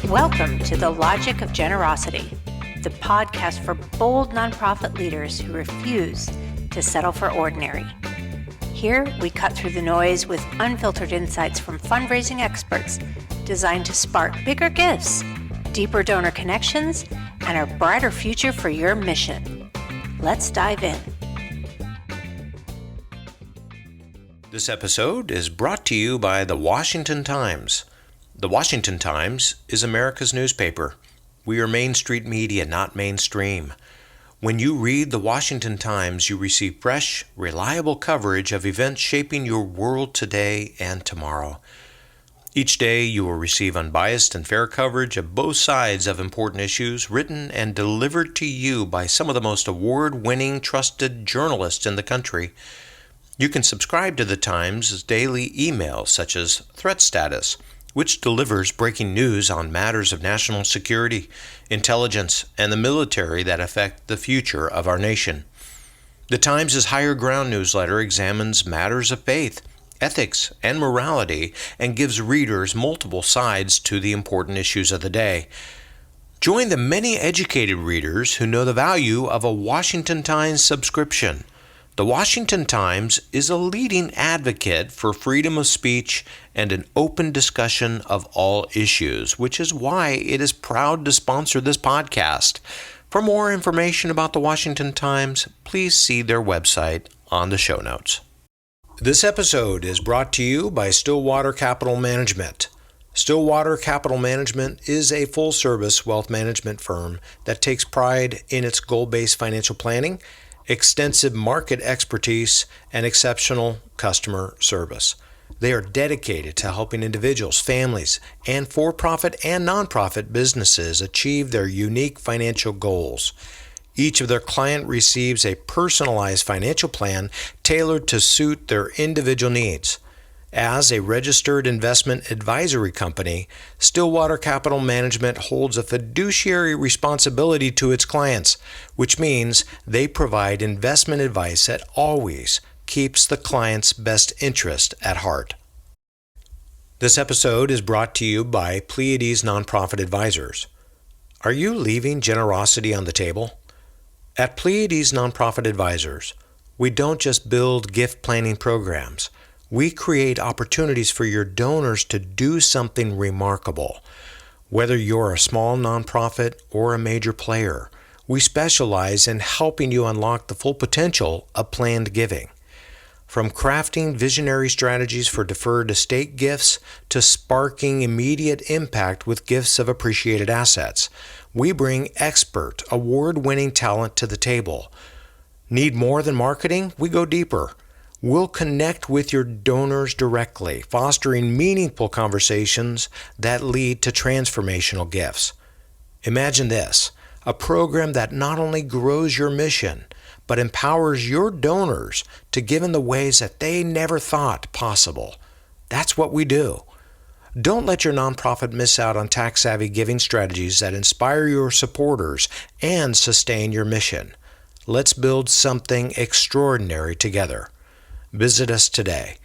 Welcome to The Logic of Generosity, the podcast for bold nonprofit leaders who refuse to settle for ordinary. Here, we cut through the noise with unfiltered insights from fundraising experts designed to spark bigger gifts, deeper donor connections, and a brighter future for your mission. Let's dive in. This episode is brought to you by the Washington Times. The Washington Times is America's newspaper. We are Main Street media, not mainstream. When you read the Washington Times, you receive fresh, reliable coverage of events shaping your world today and tomorrow. Each day, you will receive unbiased and fair coverage of both sides of important issues, written and delivered to you by some of the most award-winning, trusted journalists in the country. You can subscribe to the Times' daily emails, such as Threat Status, which delivers breaking news on matters of national security, intelligence, and the military that affect the future of our nation. The Times' Higher Ground newsletter examines matters of faith, ethics, and morality, and gives readers multiple sides to the important issues of the day. Join the many educated readers who know the value of a Washington Times subscription. The Washington Times is a leading advocate for freedom of speech and an open discussion of all issues, which is why it is proud to sponsor this podcast. For more information about the Washington Times, please see their website on the show notes. This episode is brought to you by Stillwater Capital Management. Stillwater Capital Management is a full-service wealth management firm that takes pride in its goal-based financial planning, extensive market expertise, and exceptional customer service. They are dedicated to helping individuals, families, and for-profit and nonprofit businesses achieve their unique financial goals. Each of their clients receives a personalized financial plan tailored to suit their individual needs. As a registered investment advisory company, Stillwater Capital Management holds a fiduciary responsibility to its clients, which means they provide investment advice that always keeps the client's best interest at heart. This episode is brought to you by Pleiades Nonprofit Advisors. Are you leaving generosity on the table? At Pleiades Nonprofit Advisors, we don't just build gift planning programs. We create opportunities for your donors to do something remarkable. Whether you're a small nonprofit or a major player, we specialize in helping you unlock the full potential of planned giving. From crafting visionary strategies for deferred estate gifts to sparking immediate impact with gifts of appreciated assets, we bring expert, award-winning talent to the table. Need more than marketing? We go deeper. We'll connect with your donors directly, fostering meaningful conversations that lead to transformational gifts. Imagine this, a program that not only grows your mission, but empowers your donors to give in the ways that they never thought possible. That's what we do. Don't let your nonprofit miss out on tax-savvy giving strategies that inspire your supporters and sustain your mission. Let's build something extraordinary together. Visit us today,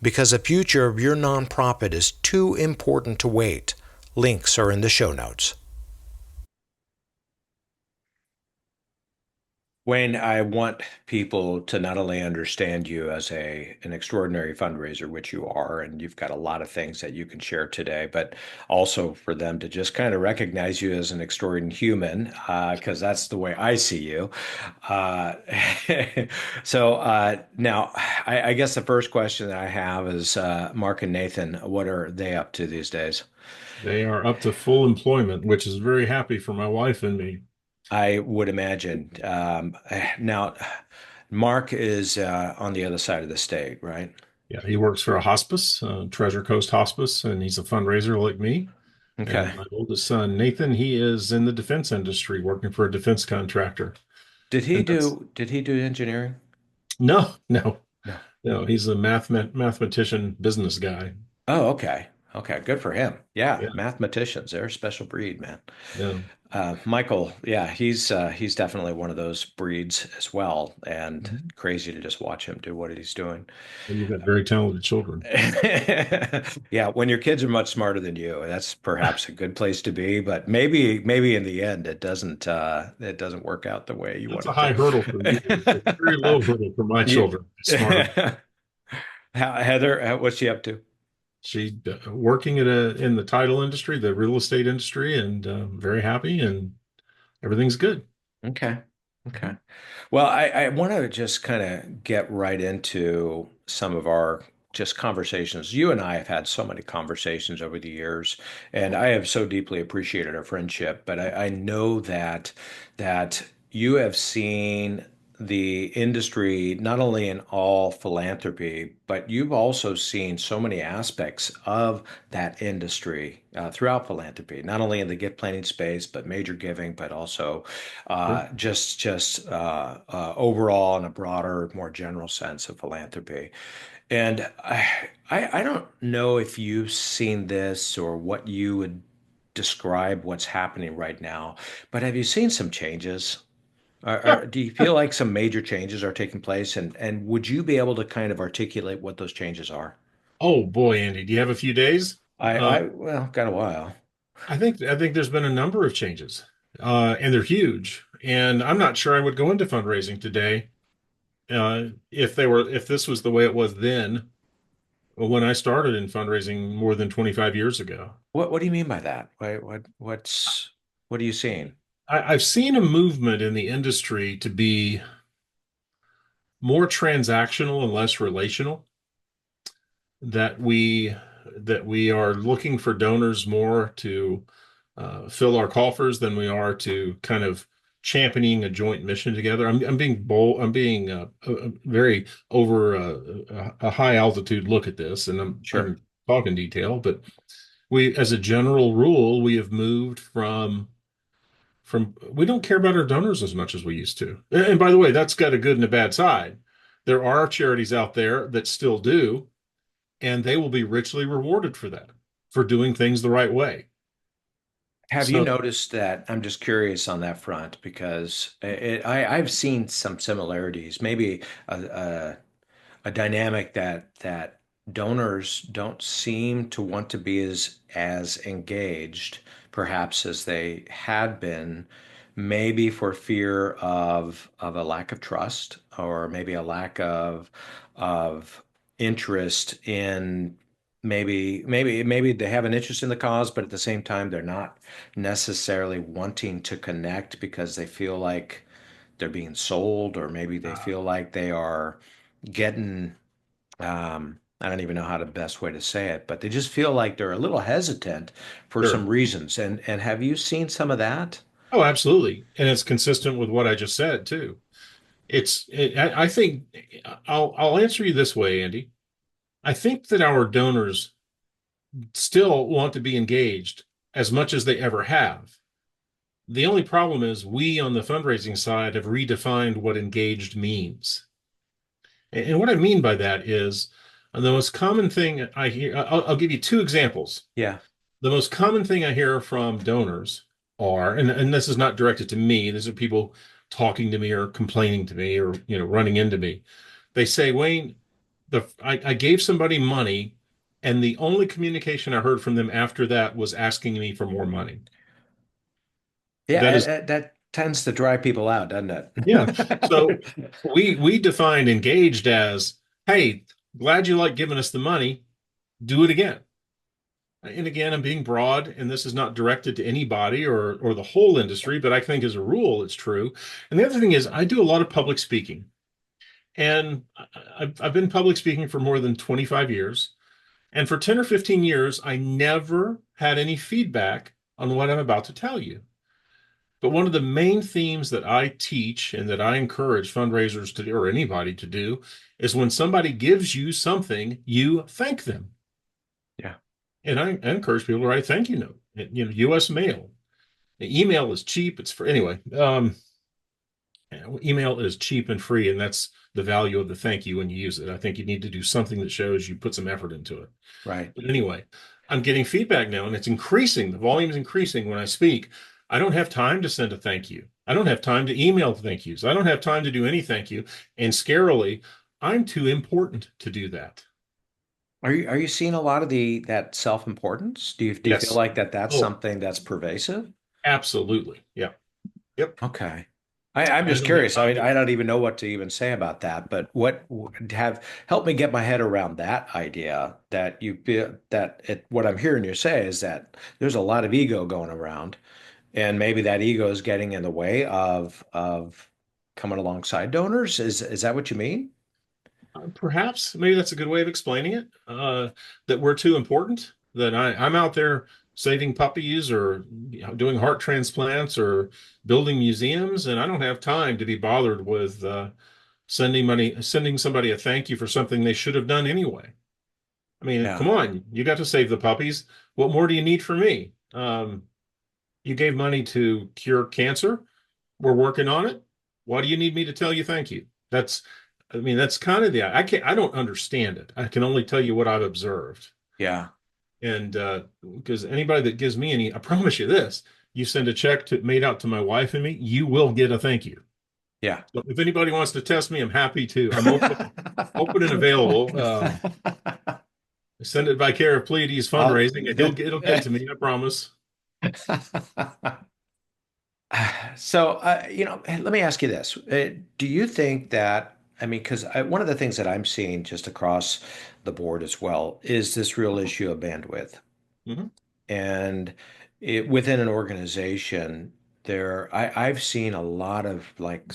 because the future of your nonprofit is too important to wait. Links are in the show notes. Wayne, I want people to not only understand you as an extraordinary fundraiser, which you are, and you've got a lot of things that you can share today, but also for them to just kind of recognize you as an extraordinary human, because that's the way I see you. Uh, now, I guess the first question that I have is, Mark and Nathan, what are they up to these days? They are up to full employment, which is very happy for my wife and me. I would imagine. Now, Mark is on the other side of the state, right? Yeah, he works for a hospice, Treasure Coast Hospice, and he's a fundraiser like me. Okay. And my oldest son, Nathan, he is in the defense industry, working for a defense contractor. And that's Did he do engineering? no, no, No. no. He's a mathematician, business guy. Oh, okay. Okay, good for him. Yeah, Yeah. mathematicians, they're a special breed, man. Yeah. Michael, yeah, he's definitely one of those breeds as well, and Mhm. crazy to just watch him do what he's doing. And you've got very talented children. Yeah, when your kids are much smarter than you, that's perhaps a good place to be, but maybe in the end it doesn't work out the way you That's want a it high hurdle for me. It's a very low to. hurdle for my You, children. Smart. Heather, what's she up to? She working in the title industry, the real estate industry, and very happy, and everything's good. Okay. Okay. Mhm. Well, I want to just kind of get right into some of our just conversations. You and I have had so many conversations over the years, and I have so deeply appreciated our friendship. But I know that you have seen the industry not only in all philanthropy, but you've also seen so many aspects of that industry throughout philanthropy, not only in the gift planning space, but major giving, but also Sure. just overall in a broader, more general sense of philanthropy. And I don't know if you've seen this or what you would describe what's happening right now, but have you seen some changes? Do you feel like some major changes are taking place? And would you be able to kind of articulate what those changes are? Oh boy, Andy, do you have a few days? Well, got a while. I think there's been a number of changes, and they're huge. And I'm not sure I would go into fundraising today if this was the way it was then when I started in fundraising more than 25 years ago. What do you mean by that? What are you seeing? I've seen a movement in the industry to be more transactional and less relational. That we are looking for donors more to fill our coffers than we are to kind of championing a joint mission together. I'm being bold. I'm being very over a high altitude look at this, and Sure. I'm talking detail, but we, as a general rule, we have moved from we don't care about our donors as much as we used to. And by the way, that's got a good and a bad side. There are charities out there that still do, and they will be richly rewarded for that, for doing things the right way. Have you So, noticed that? I'm just curious on that front because I've seen some similarities, maybe a dynamic that donors don't seem to want to be as engaged, perhaps as they had been, maybe for fear of a lack of trust or maybe a lack of interest in maybe they have an interest in the cause, but at the same time they're not necessarily wanting to connect because they feel like they're being sold, or maybe they feel like they are getting I don't even know how the best way to say it, but they just feel like they're a little hesitant for sure. some reasons. And have you seen some of that? Oh, absolutely. And it's consistent with what I just said too. I think I'll answer you this way, Andy. I think that our donors still want to be engaged as much as they ever have. The only problem is we on the fundraising side have redefined what engaged means. And what I mean by that is the most common thing I hear, I'll give you two examples. Yeah. The most common thing I hear from donors are, and this is not directed to me, these are people talking to me or complaining to me or running into me. They say, Wayne, I gave somebody money, and the only communication I heard from them after that was asking me for more money. That Yeah, is, that tends to dry people out, doesn't yeah. So it? we defined engaged as, hey, glad you like giving us the money, do it again. And again, I'm being broad, and this is not directed to anybody or the whole industry, but I think as a rule, it's true. And the other thing is, I do a lot of public speaking, and I've been public speaking for more than 25 years. And for 10 or 15 years, I never had any feedback on what I'm about to tell you. But one of the main themes that I teach and that I encourage fundraisers to do, or anybody to do, is when somebody gives you something, you thank them. Yeah. And I encourage people to write thank you note. U.S. mail. The email is cheap. It's for anyway. Email is cheap and free, and that's the value of the thank you when you use it. I think you need to do something that shows you put some effort into it. Right. But anyway, I'm getting feedback now, and it's increasing. The volume is increasing when I speak. I don't have time to send a thank you. I don't have time to email thank yous. I don't have time to do any thank you. And scarily, I'm too important to do that. Are you seeing a lot of the that self-importance? Do you feel Yes. like that's Oh, something that's pervasive? absolutely. Yeah. Yep. Okay. I'm I just don't have curious. I time mean, to. I don't even know what to even say about that, but what would have helped me get my head around that idea that you feel that what I'm hearing you say is that there's a lot of ego going around, and maybe that ego is getting in the way of coming alongside donors. Is that what you mean? Perhaps maybe that's a good way of explaining it. That we're too important. That I'm out there saving puppies or doing heart transplants or building museums, and I don't have time to be bothered with sending somebody a thank you for something they should have done anyway. I mean, Yeah. come on, you got to save the puppies. What more do you need from me? You gave money to cure cancer. We're working on it. Why do you need me to tell you thank you? I mean, that's kind of I don't understand it. I can only tell you what I've observed. Yeah. And because anybody that gives me I promise you this, you send a check made out to my wife and me, you will get a thank you. Yeah. So if anybody wants to test me, I'm happy to. I'm open and available. Send it by care of Pleiades Fundraising, and Good. it'll get to me, I promise. So, let me ask you this. Do you think that, I mean, because one of the things that I'm seeing just across the board as well is this real issue of bandwidth. Mhm. And within an organization, I've seen a lot of like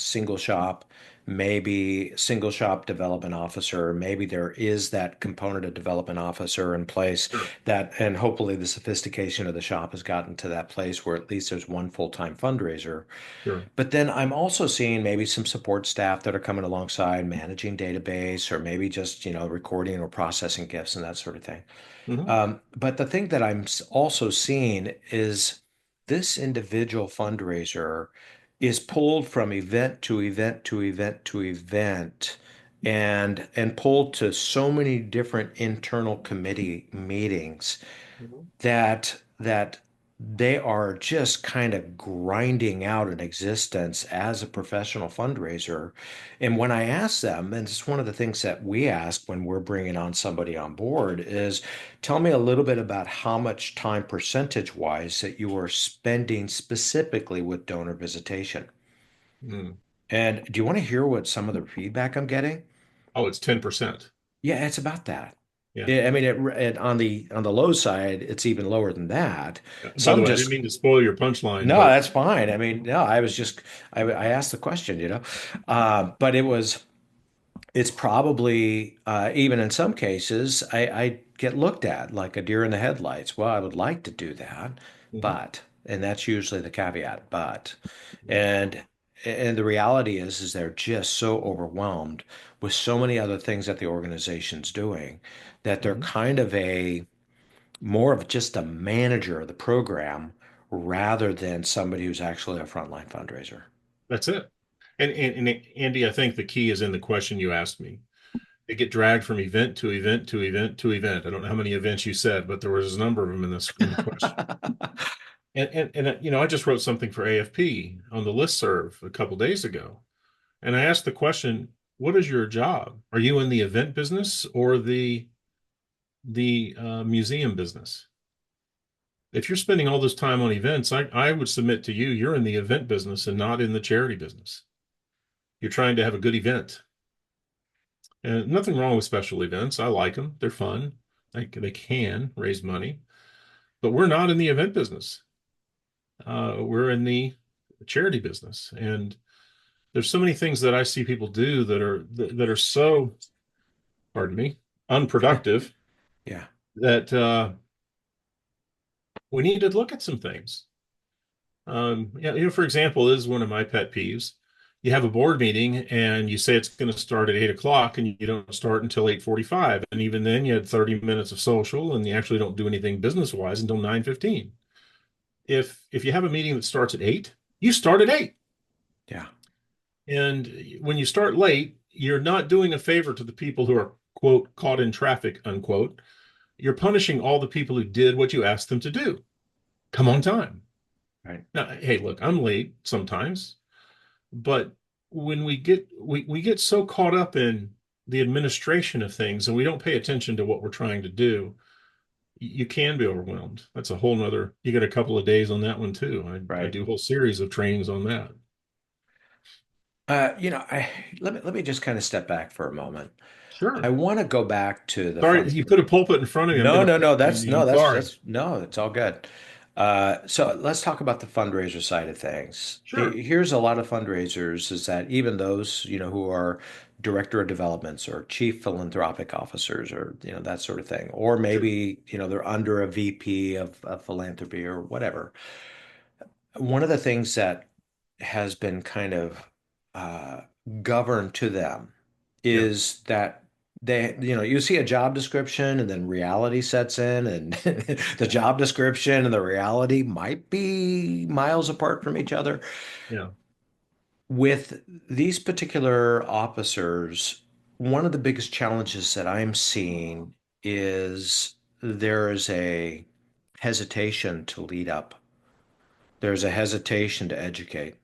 maybe single shop development officer, maybe there is that component of development officer in place Sure, and hopefully the sophistication of the shop has gotten to that place where at least there's one full-time fundraiser. sure. But then I'm also seeing maybe some support staff that are coming alongside managing database or maybe just, recording or processing gifts and that sort of thing. Mhm. But the thing that I'm also seeing is this individual fundraiser is pulled from event to event to event to event and pulled to so many different internal committee meetings Mhm. that they are just kind of grinding out an existence as a professional fundraiser. And when I ask them, and it's one of the things that we ask when we're bringing on somebody on board, is tell me a little bit about how much time percentage wise that you are spending specifically with donor visitation. Mm. And do you want to hear what some of the feedback I'm getting? Oh, it's 10%. Yeah, it's about that. Yeah. I mean, on the low side, it's even lower than that. By the Some way, I didn't just mean to spoil your punchline, No, but that's fine. I mean, no, I was just I asked the question, but it's probably even in some cases I get looked at like a deer in the headlights. Well, I would like to do that, Mhm. but and that's usually the caveat, but Yeah. and and the reality is they're just so overwhelmed with so many other things that the organization's doing that they're Mhm. kind of a more of just a manager of the program rather than somebody who's actually a frontline fundraiser. That's it. And Andy, I think the key is in the question you asked me. They get dragged from event to event to event to event. I don't know how many events you said, but there was a number of them in the question. And I just wrote something for AFP on the listserv a couple days ago, and I asked the question, "What is your job? Are you in the event business or the museum business?" If you're spending all this time on events, I would submit to you, you're in the event business and not in the charity business. You're trying to have a good event. And nothing wrong with special events. I like them. They're fun. They can raise money, but we're not in the event business. We're in the charity business. And there's so many things that I see people do that are so, pardon me, unproductive Yeah. that we need to look at some things. Yeah, for example, this is one of my pet peeves. You have a board meeting and you say it's going to start at 8 o'clock and you don't start until 8:45. And even then you had 30 minutes of social and you actually don't do anything business wise until 9:15. If you have a meeting that starts at 8, you start at 8. Yeah. And when you start late, you're not doing a favor to the people who are, quote, caught in traffic, unquote. You're punishing all the people who did what you asked them to do. Come on time. Right. Now, hey, look, I'm late sometimes, but when we get so caught up in the administration of things and we don't pay attention to what we're trying to do, you can be overwhelmed. That's a whole nother, you get a couple of days on that one too. I Right. do a whole series of trainings on that. Let me just kind of step back for a moment. I Sure. want to go back to the Sorry, fund. you put a pulpit in front of me. I'm going No, to no, preach no. to you. I'm sorry. No, it's all good. So let's talk about the fundraiser side of things. Sure. Here's a lot of fundraisers is that even those, who are director of developments or chief philanthropic officers or, that sort of thing, or Sure. maybe, they're under a VP of philanthropy or whatever. One of the things that has been kind of uh, governed to them Yeah. is that you see a job description and then reality sets in, and the job description and the reality might be miles apart from each other. Yeah. With these particular officers, one of the biggest challenges that I'm seeing is there is a hesitation to lead up. There's a hesitation to educate.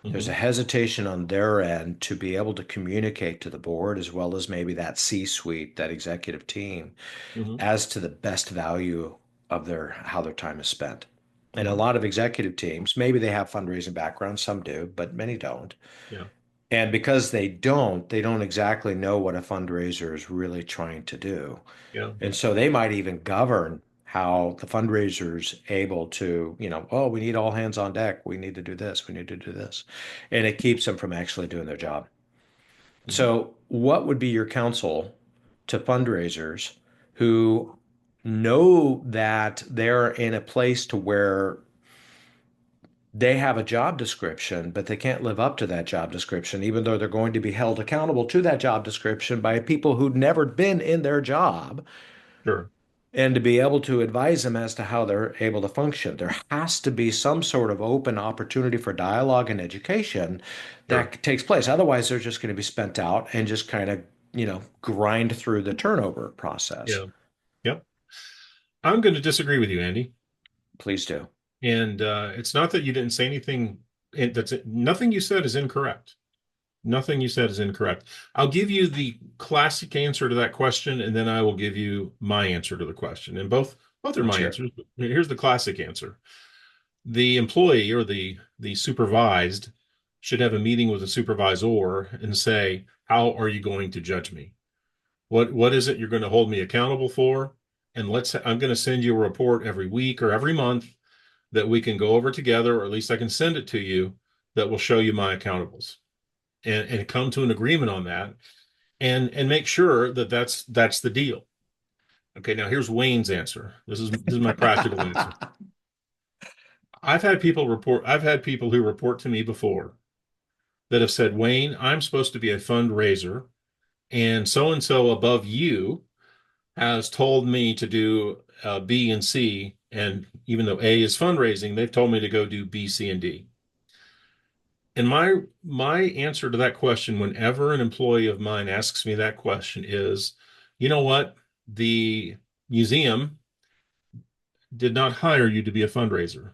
There's a Hmm. hesitation on their end to be able to communicate to the board as well as maybe that C-suite, that executive team, Hmm. as to the best value of how their time is spent. And a Hmm. lot of executive teams, maybe they have fundraising backgrounds, some do, but many don't. Yeah. And because they don't exactly know what a fundraiser is really trying to do. Yeah. And so they might even govern how the fundraiser's able to, oh, we need all hands on deck. We need to do this. We need to do this. And it keeps them from actually doing their job. Hmm. So, what would be your counsel to fundraisers who know that they're in a place to where they have a job description, but they can't live up to that job description, even though they're going to be held accountable to that job description by people who've never been in their job? Sure. And to be able to advise them as to how they're able to function. There has to be some sort of open opportunity for dialogue and education Sure. that takes place. Otherwise, they're just going to be spent out and just kind of, grind through the turnover process. Yeah. Yep. I'm going to disagree with you, Andy. Please do. And it's not that you didn't say anything. That's nothing you said is incorrect. Nothing you said is incorrect. I'll give you the classic answer to that question, and then I will give you my answer to the question. And both are Let's my hear it. answers. But here's the classic answer. The employee or the supervised should have a meeting with the supervisor and say, how are you going to judge me? What is it you're going to hold me accountable for? And I'm going to send you a report every week or every month that we can go over together, or at least I can send it to you that will show you my accountables and come to an agreement on that and make sure that that's the deal. Okay, now here's Wayne's answer. This is my practical answer. I've had people who report to me before that have said, Wayne, I'm supposed to be a fundraiser, and so above you has told me to do B and C. And even though A is fundraising, they've told me to go do B, C, and D. And my answer to that question, whenever an employee of mine asks me that question, is, you know what? The museum did not hire you to be a fundraiser.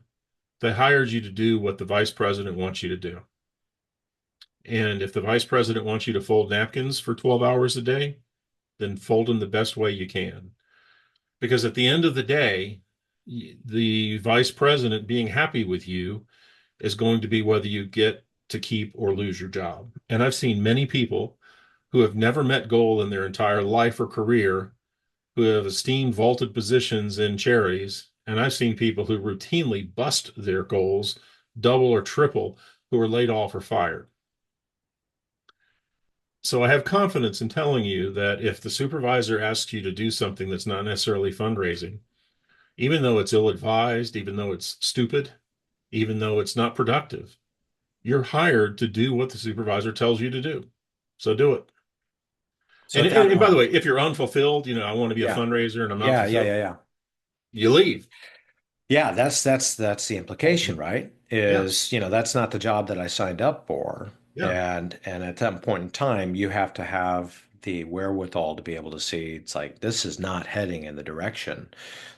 They hired you to do what the vice president wants you to do. And if the vice president wants you to fold napkins for 12 hours a day, then fold them the best way you can. Because at the end of the day, the vice president being happy with you is going to be whether you get to keep or lose your job. And I've seen many people who have never met goal in their entire life or career, who have esteemed vaulted positions in charities. And I've seen people who routinely bust their goals, double or triple, who are laid off or fired. So I have confidence in telling you that if the supervisor asks you to do something that's not necessarily fundraising, even though it's ill-advised, even though it's stupid, even though it's not productive, you're hired to do what the supervisor tells you to do. So do it. So And, at and, that and by the point, way, if you're unfulfilled, I want to be a yeah, fundraiser and I'm not yeah, yeah, fulfilled, yeah, yeah. you leave. Yeah, that's the implication, right? Yes. Is, that's not the job that I signed up for. Yeah. And at that point in time, you have to have the wherewithal to be able to see it's like this is not heading in the direction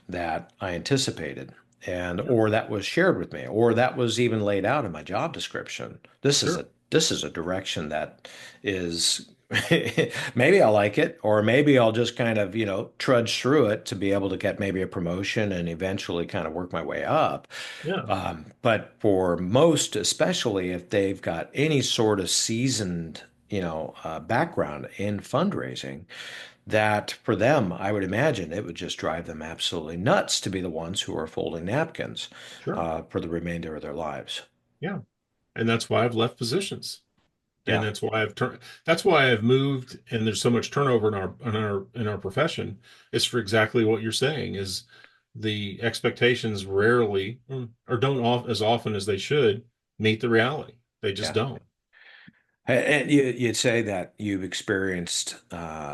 that I anticipated, and Yeah, or that was shared with me, or that was even laid out in my job description. sure. This is a direction that is maybe I'll like it, or maybe I'll just kind of, trudge through it to be able to get maybe a promotion and eventually kind of work my way up. Yeah, But for most, especially if they've got any sort of seasoned, background in fundraising, that for them, I would imagine it would just drive them absolutely nuts to be the ones who are folding napkins sure. for the remainder of their lives. Yeah. And that's why I've left positions. And Yeah. that's why I've moved, and there's so much turnover in our profession, is for exactly what you're saying, is the expectations rarely or don't as often as they should meet the reality. They just Yeah. don't. And you'd say that you've experienced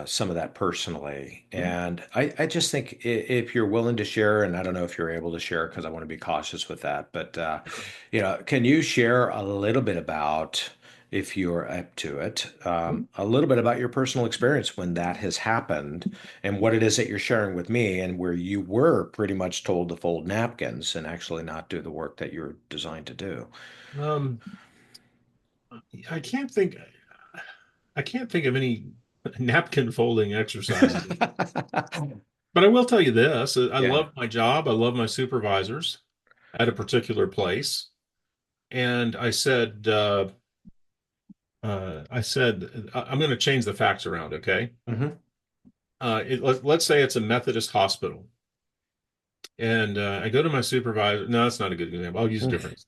some of that personally. Yeah. And I just think if you're willing to share, and I don't know if you're able to share because I want to be cautious with that, but can you share a little bit about, if you're up to it, Mhm. a little bit about your personal experience when that has happened and what it is that you're sharing with me and where you were pretty much told to fold napkins and actually not do the work that you're designed to do? Um, I can't think I can't think of any napkin folding exercises. But I will tell you this, I Yeah. love my job. I love my supervisors at a particular place. And I'm going to change the facts around, okay? Hmm. Let's say it's a Methodist hospital. And I go to my supervisor. No, that's not a good example. I'll use a different.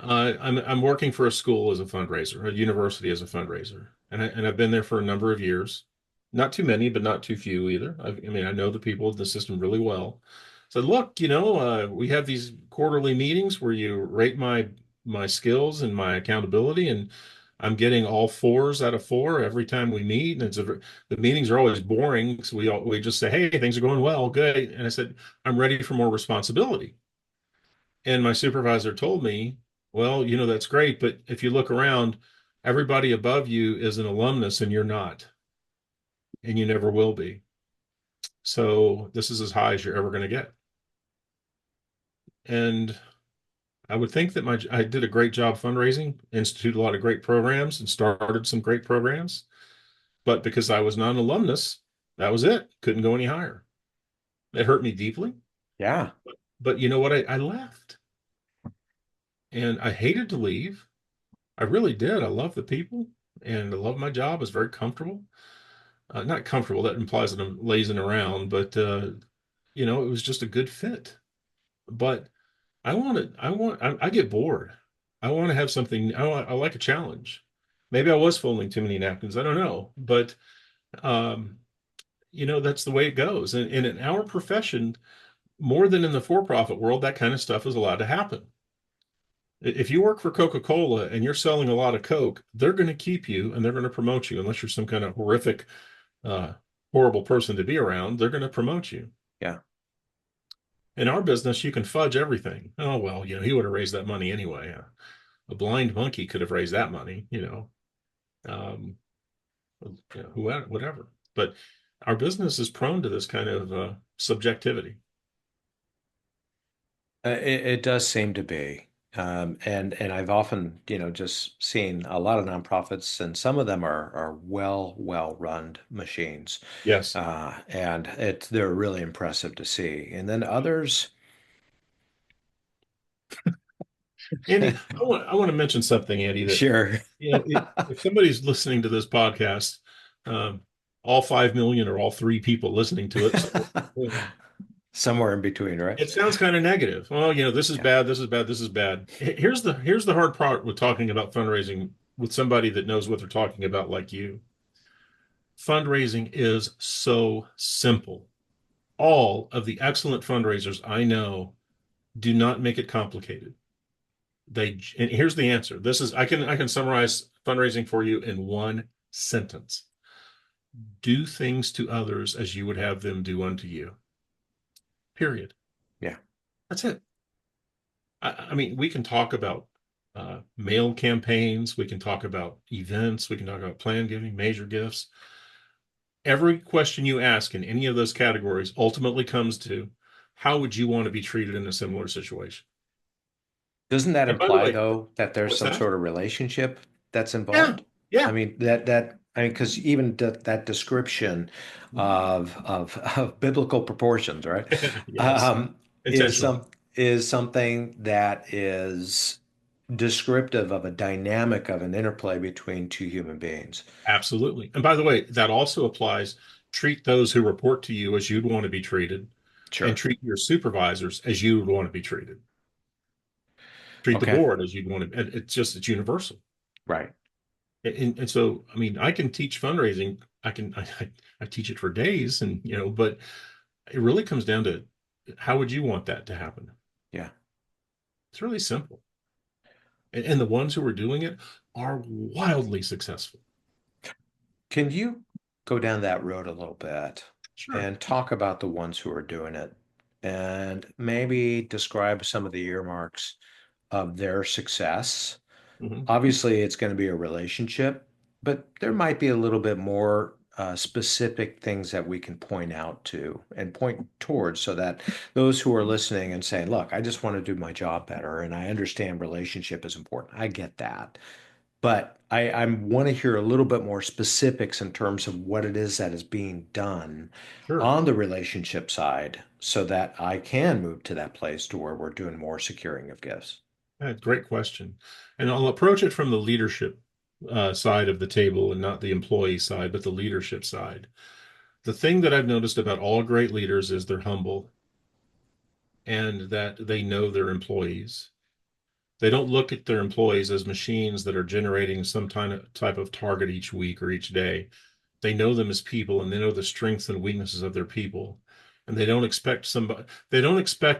I'm working for a school as a fundraiser, a university as a fundraiser, and I've been there for a number of years. Not too many, but not too few either. I mean, I know the people in the system really well. So look, we have these quarterly meetings where you rate my skills and my accountability, and I'm getting all fours out of four every time we meet. And the meetings are always boring, so we just say, hey, things are going well, good. And I said, I'm ready for more responsibility. And my supervisor told me, well, that's great, but if you look around, everybody above you is an alumnus and you're not, and you never will be. So this is as high as you're ever going to get. And I would think that I did a great job fundraising, instituted a lot of great programs, and started some great programs. But because I was not an alumnus, that was it. Couldn't go any higher. It hurt me deeply. Yeah. But you know what? I left, and I hated to leave. I really did. I love the people and I love my job. It's very comfortable. Not comfortable, that implies that I'm lazing around, but it was just a good fit. But I get bored. I want to have something. I like a challenge. Maybe I was folding too many napkins. I don't know, but um, that's the way it goes. And in our profession, more than in the for-profit world, that kind of stuff is allowed to happen. If you work for Coca-Cola and you're selling a lot of Coke, they're going to keep you and they're going to promote you unless you're some kind of uh, horrible person to be around. They're going to promote you. Yeah. In our business, you can fudge everything. Oh, well, he would have raised that money anyway. A blind monkey could have raised that money, um, whatever. But our business is prone to this kind of subjectivity. It does seem to be. And I've often, just seen a lot of nonprofits, and some of them are well run machines. Yes. And they're really impressive to see. And then others, Andy, I want to mention something, Andy, that sure, if somebody's listening to this podcast, um, all 5 million or all three people listening to it, so somewhere in between, right? it sounds kind of negative. Well, this is Yeah. bad, this is bad, this is bad. Here's the hard part with talking about fundraising with somebody that knows what they're talking about, like you. Fundraising is so simple. All of the excellent fundraisers I know do not make it complicated. And here's the answer. I can summarize fundraising for you in one sentence. Do things to others as you would have them do unto you. Period. Yeah. That's it. I mean, we can talk about mail campaigns. We can talk about events. We can talk about plan giving, major gifts. Every question you ask in any of those categories ultimately comes to how would you want to be treated in a similar situation? Doesn't that And by the imply, way, though, that there's what's some that? sort of relationship that's Yeah, involved? I yeah. mean, I mean, because even that description of biblical proportions, right, Yes, um, is intentionally. some is something that is descriptive of a dynamic of an interplay between two human beings. Absolutely. And by the way, that also applies. Treat those who report to you as you'd want to be treated, and Sure. treat your supervisors as you would want to be treated. Treat the Okay. board as you'd want to. It's universal. Right. And so, I mean, I can teach fundraising. I teach it for days, and but it really comes down to how would you want that to happen? Yeah. It's really simple. And the ones who are doing it are wildly successful. Can you go down that road a little bit Sure. and talk about the ones who are doing it and maybe describe some of the earmarks of their success? Hmm. Obviously, it's going to be a relationship, but there might be a little bit more specific things that we can point out to and point towards so that those who are listening and saying, look, I just want to do my job better and I understand relationship is important. I get that. But I want to hear a little bit more specifics in terms of what it is that is being done Sure. on the relationship side so that I can move to that place to where we're doing more securing of gifts. Great question. And I'll approach it from the leadership side of the table and not the employee side, but the leadership side. The thing that I've noticed about all great leaders is they're humble and that they know their employees. They don't look at their employees as machines that are generating some type of target each week or each day. They know them as people and they know the strengths and weaknesses of their people. And they don't expect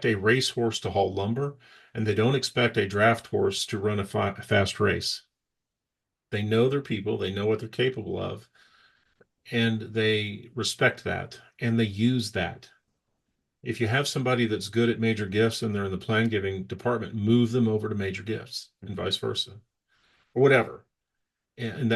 a racehorse to haul lumber, and they don't expect a draft horse to run a fast race. They know their people, they know what they're capable of, and they respect that and they use that. If you have somebody that's good at major gifts and they're in the plan giving department, move them over to major gifts and vice versa, or whatever. And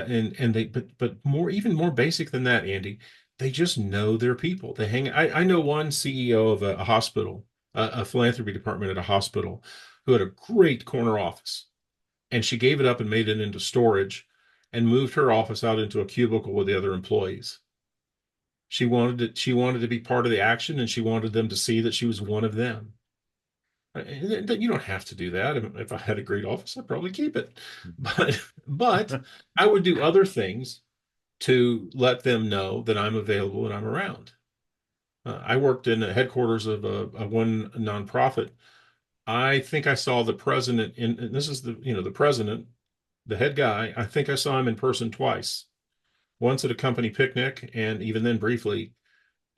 they but more even more basic than that, Andy, they just know their people. I know one CEO of a hospital, a philanthropy department at a hospital, who had a great corner office, and she gave it up and made it into storage and moved her office out into a cubicle with the other employees. She wanted to be part of the action, and she wanted them to see that she was one of them. You don't have to do that. If I had a great office, I'd probably keep it. But I would do other things to let them know that I'm available and I'm around. I worked in the headquarters of a one nonprofit. I think I saw the president and this is the president, the head guy. I think I saw him in person twice. Once at a company picnic, and even then briefly.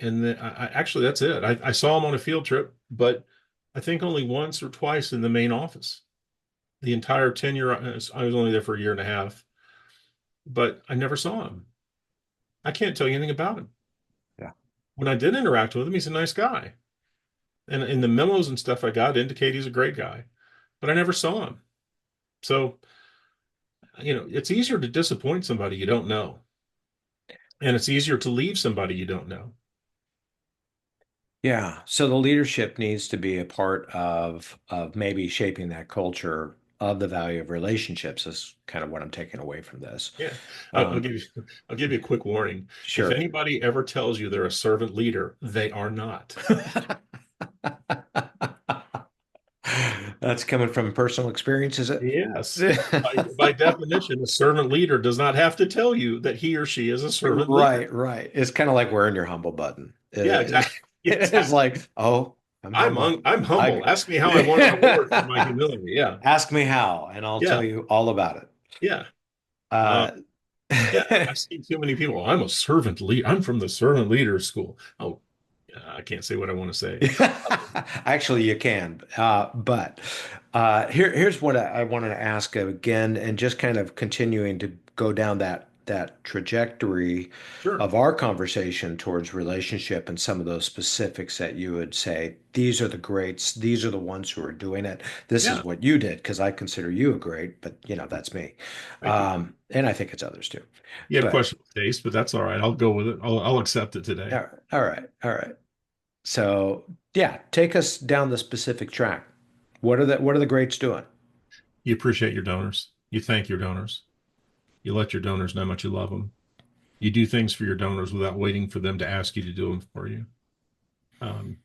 And then actually that's it. I saw him on a field trip, but I think only once or twice in the main office. The entire tenure, I was only there for a year and a half, but I never saw him. I can't tell you anything about him. Yeah. When I did interact with him, he's a nice guy. And in the memos and stuff I got indicate he's a great guy, but I never saw him. So, it's easier to disappoint somebody you don't know, and it's easier to leave somebody you don't know. Yeah. So the leadership needs to be a part of maybe shaping that culture of the value of relationships is kind of what I'm taking away from this. Yeah. I'll Um, I'll give you a quick warning. If sure. anybody ever tells you they're a servant leader, they are not. That's coming from personal experience, is it? Yes. By definition, a servant leader does not have to tell you that he or she is a servant leader. Right, right. It's kind of like wearing your humble button. Yeah, exactly. It's Exactly. like, oh, I'm humble. I'm humble. I Ask me how I won an award for my humility. Yeah. ask me how, and I'll tell Yeah. you all about it. Yeah. Uh, Uh, yeah. I've seen too many people. I'm a servant lead. I'm from the servant leader school. Oh, yeah, I can't say what I want to say. Actually, you can. But here's what I wanted to ask again, and just kind of continuing to go down that trajectory Sure. of our conversation towards relationship and some of those specifics that you would say, these are the greats, these are the ones who are doing it. This is Yeah. what you did because I consider you a great, but that's me. Thank you. And I think it's others too. You have But questionable taste, but that's all right. I'll go with it. I'll accept it today. all right, all right. So yeah, take us down the specific track. What are the greats doing? You appreciate your donors. You thank your donors. You let your donors know how much you love them. You do things for your donors without waiting for them to ask you to do them for you. Um,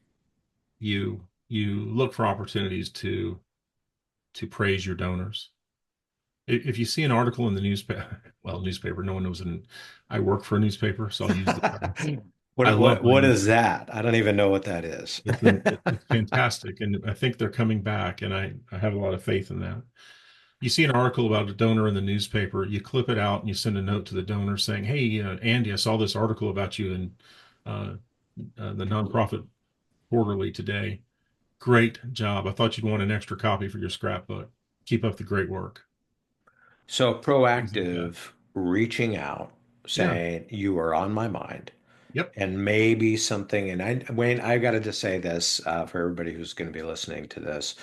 you look for opportunities to praise your donors. If you see an article in the newspaper, well, newspaper, no one knows it. I work for a newspaper, so I'll use the term. I What love what my what is newspaper. that? I don't even know what that is. It's fantastic, and I think they're coming back, and I have a lot of faith in that. You see an article about a donor in the newspaper, you clip it out and you send a note to the donor saying, "Hey, Andy, I saw this article about you in uh, the nonprofit quarterly today. Great job. I thought you'd want an extra copy for your scrapbook. Keep up the great work." So Things like that. proactive reaching out, Yeah. saying you are on my mind, Yep. and maybe something. And Wayne, I got to just say this for everybody who's going to be listening to this.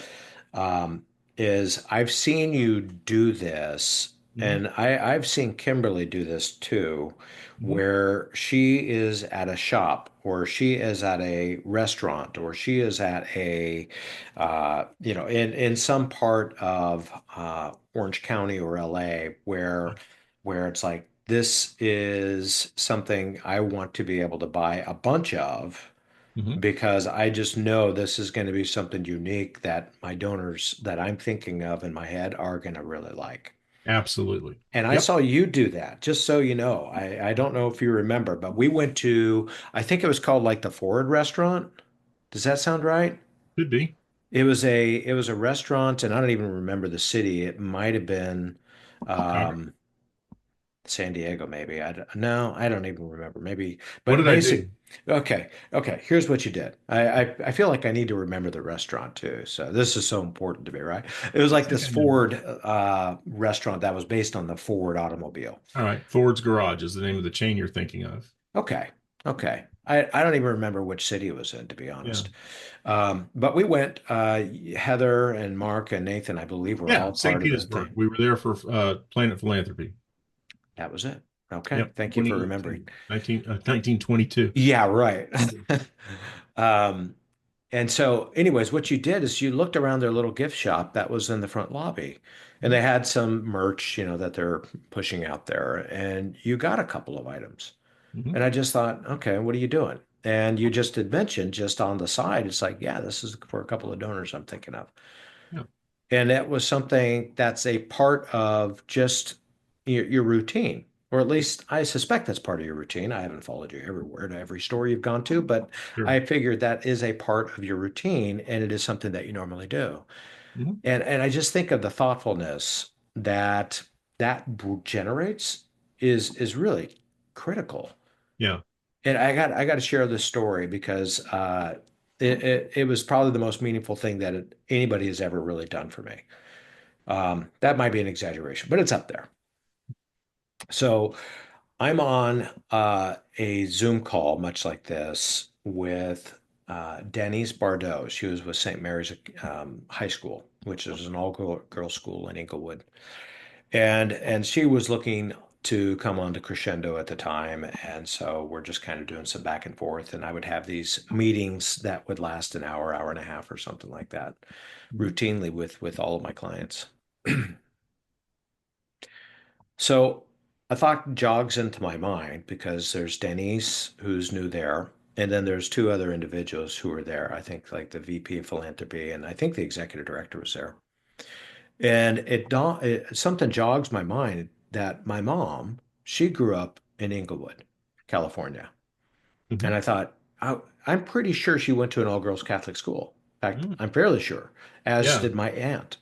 um, is I've seen you do this, Hmm. and I've seen Kimberly do this too, Hmm. where she is at a shop, or she is at a restaurant, or she is at a, in some part of Orange County or LA, where it's like, this is something I want to be able to buy a bunch of Hmm. because I just know this is going to be something unique that my donors that I'm thinking of in my head are going to really like. Absolutely. And I Yep. saw you do that, just so you know. I don't know if you remember, but we went to, I think it was called like the Ford restaurant. Does that sound right? Could be. It was a restaurant, and I don't even remember the city. It might have been Chicago. um, San Diego, maybe. No, I don't even remember. Maybe, What but did I do? basic. Okay, okay. Here's what you did. I feel like I need to remember the restaurant too. So this is so important to me, right? It was I like think this I know. Ford restaurant that was based on the Ford automobile. All right. Ford's Garage is the name of the chain you're thinking of. Okay, okay. I don't even remember which city it was in, to be Yeah. honest. But we went. Heather and Mark and Nathan, I believe, were Yeah. all St. part of the Petersburg. thing. We were there for Planet Philanthropy. That was it. Okay, Yep. thank you for remembering. 2018, 1922. Yeah, right. Um, and so, anyways, what you did is you looked around their little gift shop that was in the front lobby, and they had some merch, that they're pushing out there, and you got a couple of items. Hmm. And I just thought, okay, what are you doing? And you just had mentioned just on the side, it's like, yeah, this is for a couple of donors I'm thinking of. Yeah. And it was something that's a part of just your routine, or at least I suspect that's part of your routine. I haven't followed you everywhere to every store you've gone to, but Sure. I figured that is a part of your routine, and it is something that you normally do. Hmm. And I just think of the thoughtfulness that generates is really critical. Yeah. And I got to share this story because it was probably the most meaningful thing that anybody has ever really done for me. That might be an exaggeration, but it's up there. So I'm on a Zoom call, much like this, with Denise Bardot. She was with St. Mary's High School, which is an all-girls school in Inglewood, and she was looking to come on to Crescendo at the time, and so we're just kind of doing some back and forth, and I would have these meetings that would last an hour, hour and a half, or something like that, Hmm. routinely with all of my clients. So a thought jogs into my mind because there's Denise, who's new there, and then there's two other individuals who were there. I think like the VP of philanthropy, and I think the executive director was there. And something jogs my mind that my mom, she grew up in Inglewood, California. Hmm. And I thought, I'm pretty sure she went to an all-girls Catholic school. In fact, Hmm. I'm fairly sure, as Yeah. did my aunt.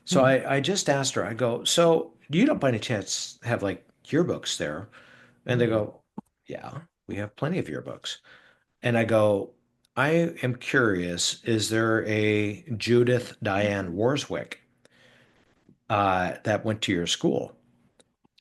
So Hmm. I just asked her, I go, so you don't by any chance have like yearbooks there? And they Hmm. go, yeah, we have plenty of yearbooks. And I go, I am curious, is there a Judith Diane Warswick that went to your school?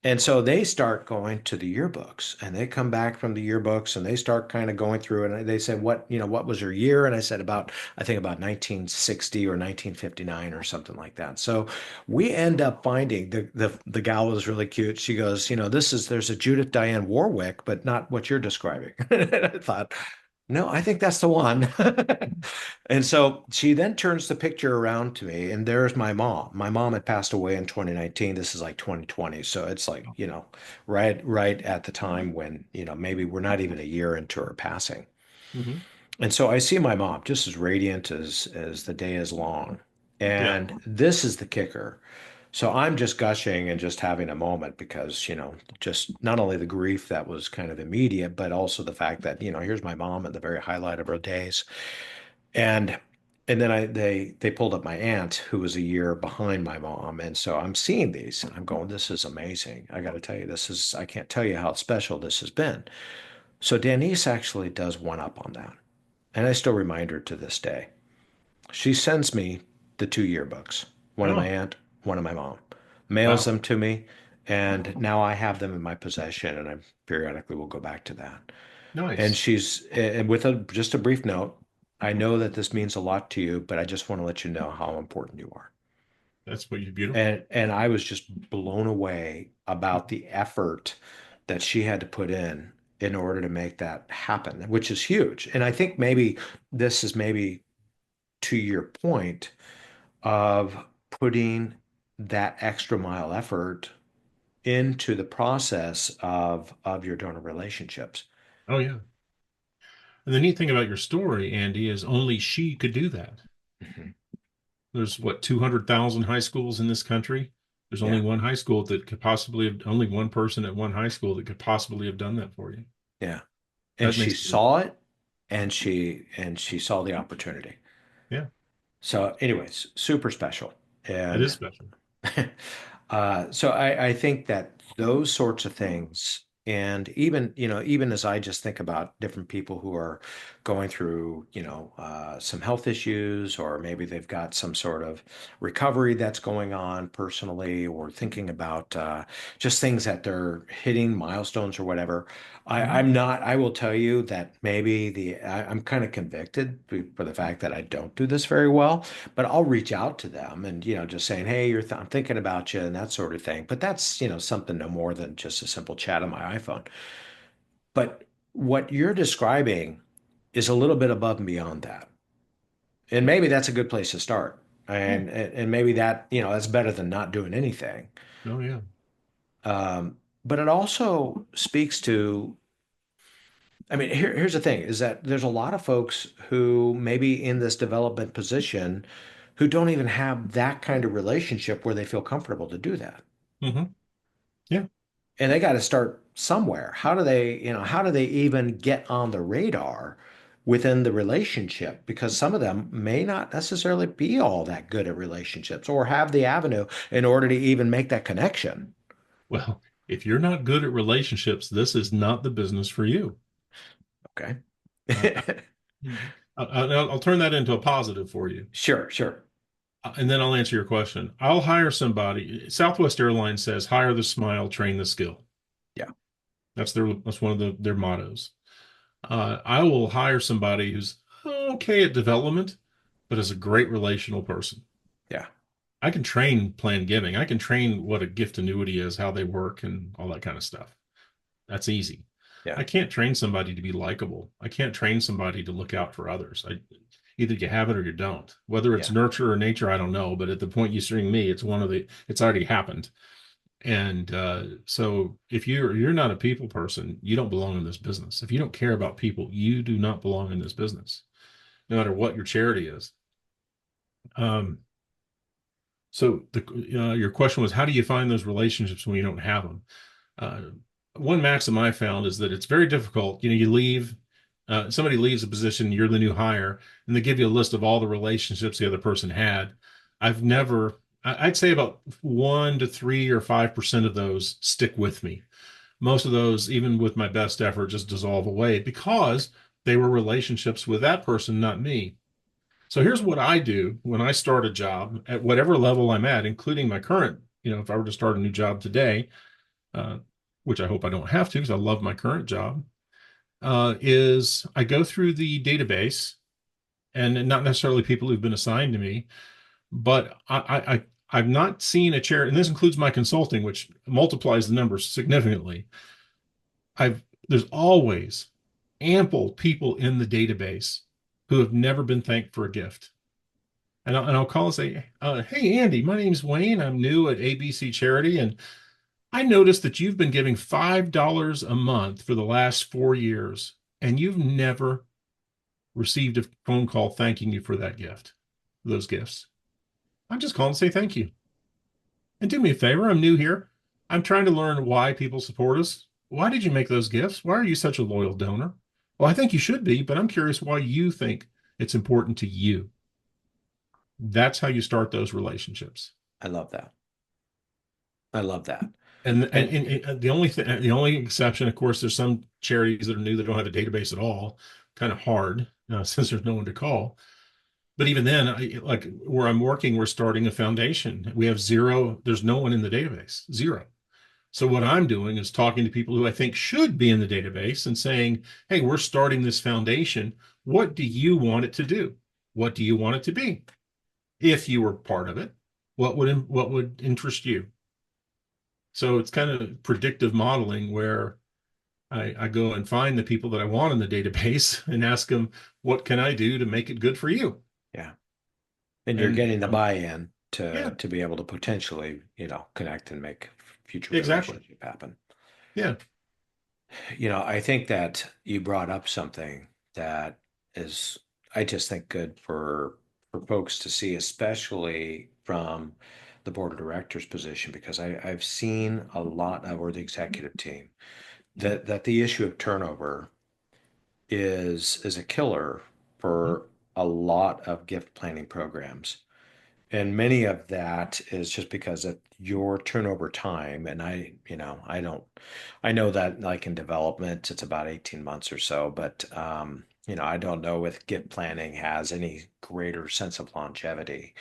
And so they start going to the yearbooks and they come back from the yearbooks and they start kind of going through it. And they said, what was your year? And I said, I think about 1960 or 1959 or something like that. So we end up finding the gal was really cute. She goes, there's a Judith Diane Warwick, but not what you're describing. And I thought, no, I think that's the one. And so she then turns the picture around to me, and there's my mom. My mom had passed away in 2019. This is like 2020. So it's like, right at the time when, maybe we're not even a year into her passing. Hmm. And so I see my mom just as radiant as the day is long. Yeah. And this is the kicker. So I'm just gushing and just having a moment because, just not only the grief that was kind of immediate, but also the fact that, here's my mom at the very highlight of her days. And and then they pulled up my aunt who was a year behind my mom. And so I'm seeing these and I'm going, this is amazing. I got to tell you, I can't tell you how special this has been. So Denise actually does one up on that. And I still remind her to this day. She sends me the two yearbooks, one of my Oh, aunt, one of my mom, mails wow. them to me, and now I have them in my possession, and I periodically will go back to that. And Nice. she's and with just a brief note, I know that this means a lot to you, but I just want to let you know how important you are. That's what you beautiful. And I was just blown away about the effort that she had to put in order to make that happen, which is huge. And I think maybe this is maybe to your point of putting that extra mile effort into the process of your donor relationships. Oh, yeah. And the neat thing about your story, Andy, is only she could do that. Mhm. There's what, 200,000 high schools in this country? There's only Yeah, one high school that could possibly have, only one person at one high school that could possibly have done that for you. yeah. And That she makes it, saw it and she saw the opportunity. yeah, So, anyways, super special. that is And special. so I think that those sorts of things, and even as I just think about different people who are going through, some health issues, or maybe they've got some sort of recovery that's going on personally, or thinking about just things that they're hitting milestones or whatever. Hmm. I will tell you that maybe I'm kind of convicted for the fact that I don't do this very well, but I'll reach out to them and, just saying, hey, I'm thinking about you and that sort of thing. But that's, something no more than just a simple chat on my iPhone. But what you're describing is a little bit above and beyond that. And Yeah. maybe that's a good place to start. Yeah. And maybe that, that's better than not doing anything. Oh, yeah. But it also speaks to, I mean, here's the thing is that there's a lot of folks who maybe in this development position who don't even have that kind of relationship where they feel comfortable to do that. Hmm. Yeah. And they got to start somewhere. How do they even get on the radar within the relationship? Because some of them may not necessarily be all that good at relationships or have the avenue in order to even make that connection. Well, if you're not good at relationships, this is not the business for you. Okay. Uh, I'll turn that into a positive for you. Sure, sure. And then I'll answer your question. I'll hire somebody. Southwest Airlines says, hire the smile, train the skill. Yeah, That's one of their mottos. I will hire somebody who's okay at development, but is a great relational person. yeah, I can train plan giving. I can train what a gift annuity is, how they work, and all that kind of stuff. That's easy. yeah, I can't train somebody to be likable. I can't train somebody to look out for others. Either you have it or you don't. Whether it's yeah, nurture or nature, I don't know. But at the point you string me, it's already happened. And so if you're not a people person, you don't belong in this business. If you don't care about people, you do not belong in this business, no matter what your charity is. Um, so your question was, how do you find those relationships when you don't have them? Uh, One maxim I found is that it's very difficult. You leave, somebody leaves a position, you're the new hire, and they give you a list of all the relationships the other person had. I've never, I'd say about 1 to 3 or 5% of those stick with me. Most of those, even with my best effort, just dissolve away because they were relationships with that person, not me. So here's what I do when I start a job at whatever level I'm at, including my current, if I were to start a new job today, uh, which I hope I don't have to because I love my current job, is I go through the database, and not necessarily people who've been assigned to me, but I've not seen a chair, and this includes my consulting, which multiplies the numbers significantly. I've There's always ample people in the database who have never been thanked for a gift. And I'll call and say, hey, Andy, my name's Wayne. I'm new at ABC Charity, and I noticed that you've been giving $5 a month for the last 4 years, and you've never received a phone call thanking you for that gift, those gifts. I'm just calling to say thank you. And do me a favor, I'm new here. I'm trying to learn why people support us. Why did you make those gifts? Why are you such a loyal donor? Well, I think you should be, but I'm curious why you think it's important to you. That's how you start those relationships. I love that. I love that. And And the only exception, of course, there's some charities that are new that don't have a database at all. Kind of hard since there's no one to call. But even then, like where I'm working, we're starting a foundation. We have zero. There's no one in the database, zero. So what I'm doing is talking to people who I think should be in the database and saying, "Hey, we're starting this foundation. What do you want it to do? What do you want it to be? If you were part of it, what would interest you?" So it's kind of predictive modeling where I go and find the people that I want in the database and ask them, what can I do to make it good for you? yeah, and you're And getting the buy-in yeah, to be able to potentially, connect and make future exactly. relationship happen. Yeah. I think that you brought up something that is, I just think, good for folks to see, especially from the board of directors position, because I've seen a lot of, or the executive team, that the issue of turnover is a killer for a lot of gift planning programs. And many of that is just because of your turnover time. And I know that like in development, it's about 18 months or so, but, I don't know if gift planning has any greater sense of longevity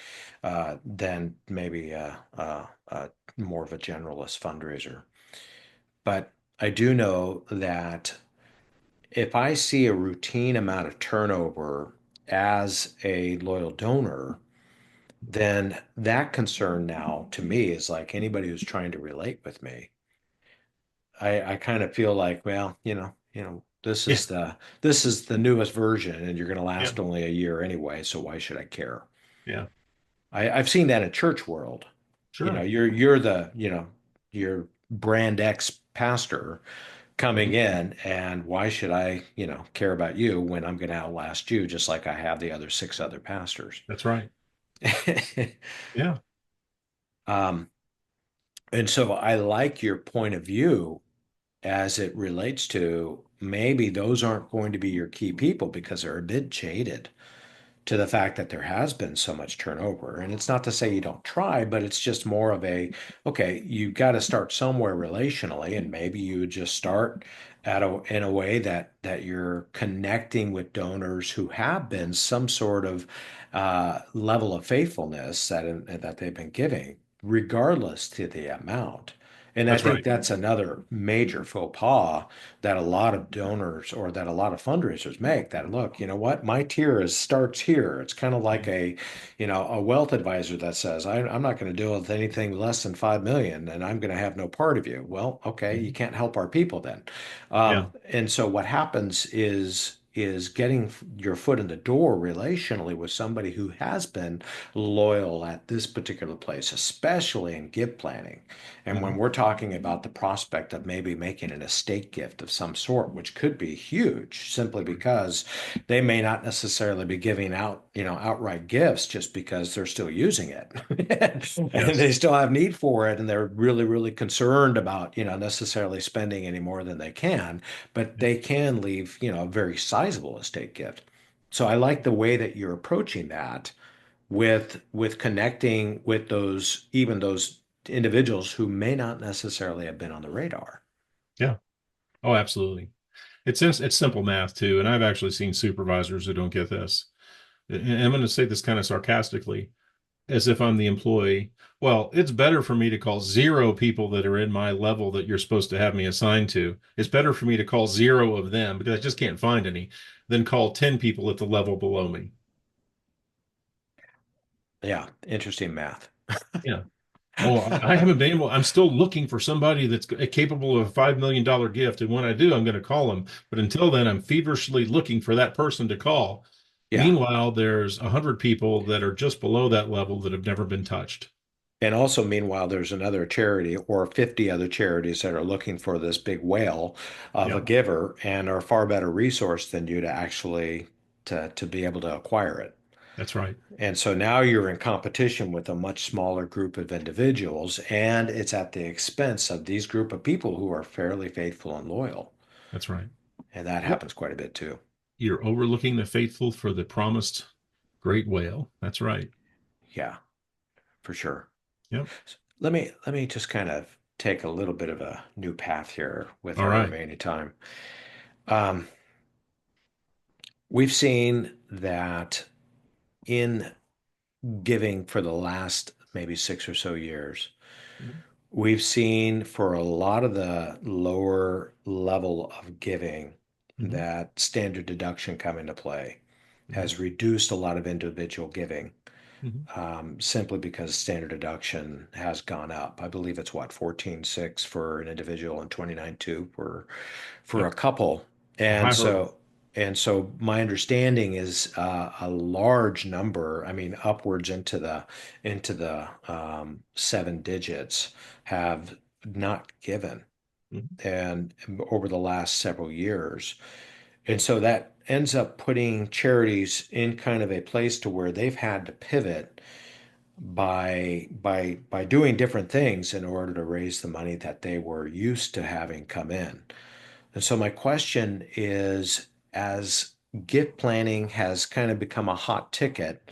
than maybe more of a generalist fundraiser. But I do know that if I see a routine amount of turnover as a loyal donor, then that concern now to me is like anybody who's trying to relate with me. I kind of feel like, well, this Yeah. is the newest version and you're going to Yeah. last only a year anyway, so why should I care? Yeah. I've seen that in church world. Sure. You're the, your brand X pastor coming Mhm. in, and why should I, care about you when I'm going to outlast you just like I have the other six other pastors? That's right. Yeah. um, and so I like your point of view as it relates to maybe those aren't going to be your key people because they're a bit jaded to the fact that there has been so much turnover. And it's not to say you don't try, but it's just more of a, okay, you've got to start somewhere relationally, and maybe you would just start in a way that you're connecting with donors who have been some sort of level of faithfulness that they've been giving, regardless to the amount. And I That's think right. that's another major faux pas that a lot of donors or that a lot of fundraisers make, that look, you know what, my tier starts here. It's kind of like Yeah. a wealth advisor that says, I'm not going to deal with anything less than 5 million and I'm going to have no part of you. Well, okay, you Mhm. can't help our people then. Yeah. And so what happens is getting your foot in the door relationally with somebody who has been loyal at this particular place, especially in gift planning. And when Mhm. we're talking about the prospect of maybe making an estate gift of some sort, which could be huge simply because they may not necessarily be giving out, outright gifts just because they're still using it and Yes. they still have need for it. And they're really, really concerned about, necessarily spending any more than they can, but Yeah. they can leave, a very sizable estate gift. So I like the way that you're approaching that with connecting with those individuals who may not necessarily have been on the radar. Yeah. Oh, absolutely. It's simple math too, and I've actually seen supervisors who don't get this. And I'm going to say this kind of sarcastically. as if I'm the employee. Well, it's better for me to call zero people that are in my level that you're supposed to have me assigned to. It's better for me to call zero of them because I just can't find any than call 10 people at the level below me. Yeah, interesting math. Yeah. Oh, I haven't been able, I'm still looking for somebody that's capable of a $5 million gift. And when I do, I'm going to call them. But until then, I'm feverishly looking for that person to call. Yeah. Meanwhile, there's 100 people that are just below that level that have never been touched. And also, meanwhile, there's another charity or 50 other charities that are looking for this big whale of a Yeah, giver and are far better resourced than you to actually to be able to acquire it. that's right. And so now you're in competition with a much smaller group of individuals, and it's at the expense of these group of people who are fairly faithful and loyal. That's right. And that Yep. happens quite a bit too. You're overlooking the faithful for the promised great whale. That's right. Yeah, for sure. Yep. Let me just kind of take a little bit of a new path here with All our right. remaining time. Um, we've seen that in giving for the last maybe 6 or so years, we've seen for a lot of the lower level of giving Mm-hmm. that standard deduction come into play Mm-hmm. has reduced a lot of individual giving, Mm-hmm. simply because standard deduction has gone up. I believe it's what, 14.6 for an individual and 29.2 for Yep. a couple. A And high hurdle. so my understanding is a large number, I mean, upwards into the 7 digits have not given Mm-hmm. and over the last several years. And so that ends up putting charities in kind of a place to where they've had to pivot by doing different things in order to raise the money that they were used to having come in. And so my question is, as gift planning has kind of become a hot ticket,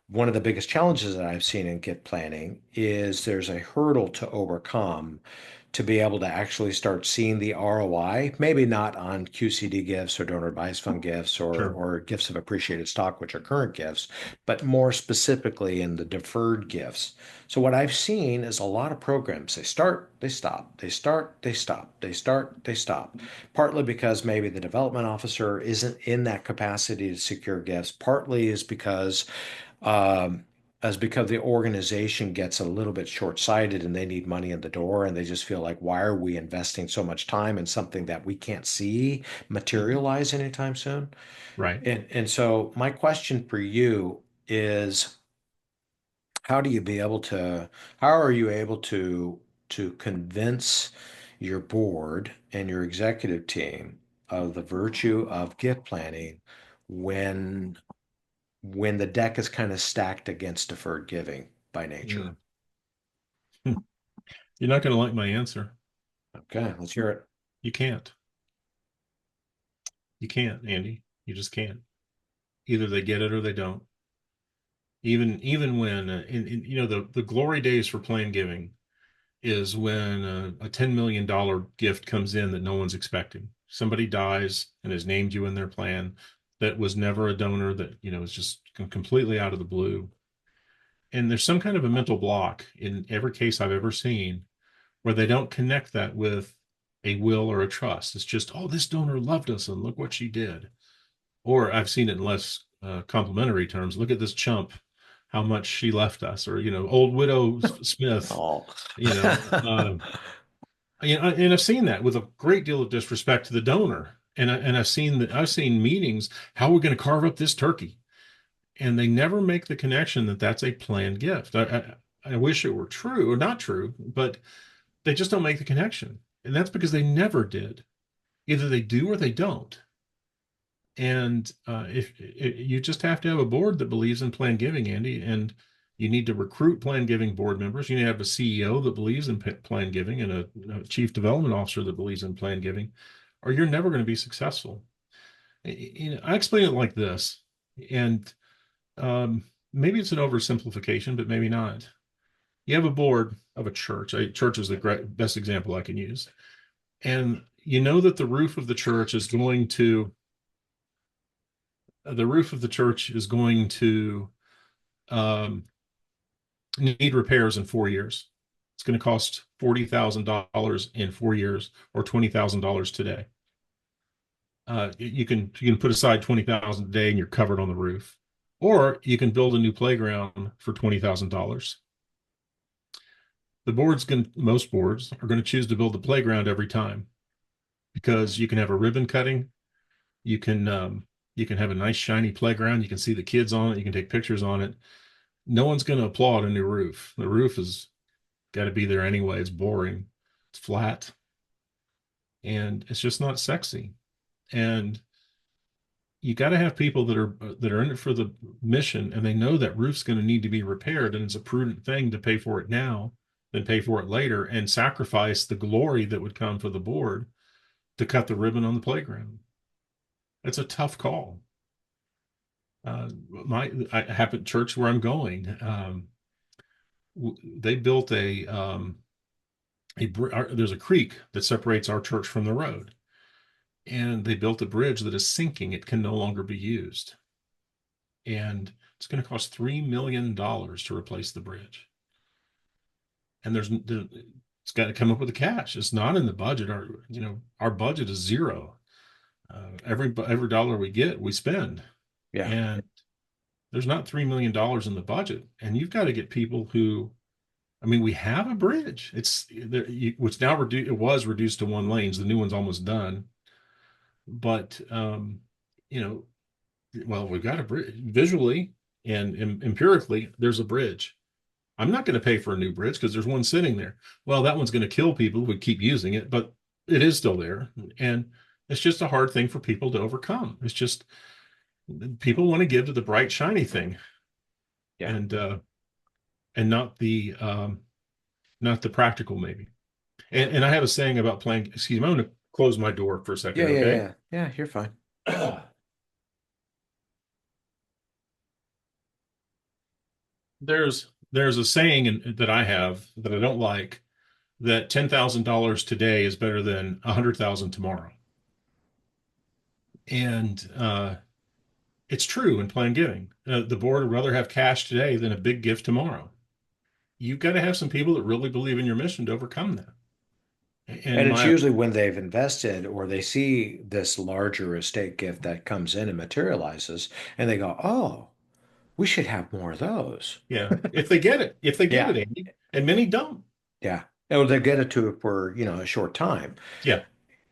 one of the biggest challenges that I've seen in gift planning is there's a hurdle to overcome to be able to actually start seeing the ROI, maybe not on QCD gifts or donor advised fund gifts Sure. or gifts of appreciated stock, which are current gifts, but more specifically in the deferred gifts. So what I've seen is a lot of programs, they start, they stop, they start, they stop, they start, they stop, partly because maybe the development officer isn't in that capacity to secure gifts, partly is um, because the organization gets a little bit short-sighted and they need money in the door and they just feel like, why are we investing so much time in something that we can't see Mm-hmm. materialize anytime soon? Right. And so my question for you is, how do you be able to, how are you able to convince your board and your executive team of the virtue of gift planning when the deck is kind of stacked against deferred giving by nature? Mm. You're not going to like my answer. Okay, let's hear it. You can't. You can't, Andy. You just can't. Either they get it or they don't. Even when the glory days for plan giving is when a $10 million gift comes in that no one's expecting. Somebody dies and has named you in their plan that was never a donor, that is just completely out of the blue. And there's some kind of a mental block in every case I've ever seen where they don't connect that with a will or a trust. It's just, oh, this donor loved us and look what she did. Or I've seen it in less complimentary terms. Look at this chump, how much she left us. Or, old widow Smith, Oh. you know, uh, and I've seen that with a great deal of disrespect to the donor. And I've seen meetings. How are we going to carve up this turkey? And they never make the connection that that's a planned gift. I wish it were true or not true, but they just don't make the connection. And that's because they never did. Either they do or they don't. And if you just have to have a board that believes in plan giving, Andy, and you need to recruit plan giving board members. You need to have a CEO that believes in plan giving and a chief development officer that believes in plan giving, or you're never going to be successful. I explain it like this, and maybe it's an oversimplification, but maybe not. You have a board of a church. A church is the best example I can use, and you know that the roof of the church is going to um, need repairs in 4 years. It's going to cost $40,000 in 4 years or $20,000 today. You can put aside 20,000 a day and you're covered on the roof. Or you can build a new playground for $20,000. Most boards are going to choose to build the playground every time because you can have a ribbon cutting. You can you can have a nice shiny playground. You can see the kids on it. You can take pictures on it. No one's going to applaud a new roof. The roof has got to be there anyway. It's boring. It's flat, and it's just not sexy. And you got to have people that are in it for the mission, and they know that roof's going to need to be repaired, and it's a prudent thing to pay for it now than pay for it later and sacrifice the glory that would come for the board to cut the ribbon on the playground. It's a tough call. I have at church where I'm going. They built there's a creek that separates our church from the road, and they built a bridge that is sinking. It can no longer be used, and it's going to cost $3 million to replace the bridge. And it's got to come up with the cash. It's not in the budget. Our budget is zero. Every dollar we get, we spend. Yeah. And there's not $3 million in the budget. And you've got to get people who, I mean, we have a bridge. It's there, which now it was reduced to 1 lane. The new one's almost done. But well, we've got a bridge visually and empirically. There's a bridge. I'm not going to pay for a new bridge because there's one sitting there. Well, that one's going to kill people who would keep using it, but it is still there. And it's just a hard thing for people to overcome. It's just people want to give to the bright, shiny thing. Yeah. And not the practical, maybe. And I have a saying about playing. Excuse me, I'm going to close my door for a second. Yeah, Okay. yeah. Yeah, you're fine. There's a saying that I have that I don't like, that $10,000 today is better than 100,000 tomorrow. And it's true in planned giving. The board would rather have cash today than a big gift tomorrow. You've got to have some people that really believe in your mission to overcome that. And it's usually when they've invested or they see this larger estate gift that comes in and materializes, and they go, "Oh, we should have more of those." Yeah, if they get it, Yeah, Andy, and many don't. yeah. Or they get it to it for, a short time. Yeah.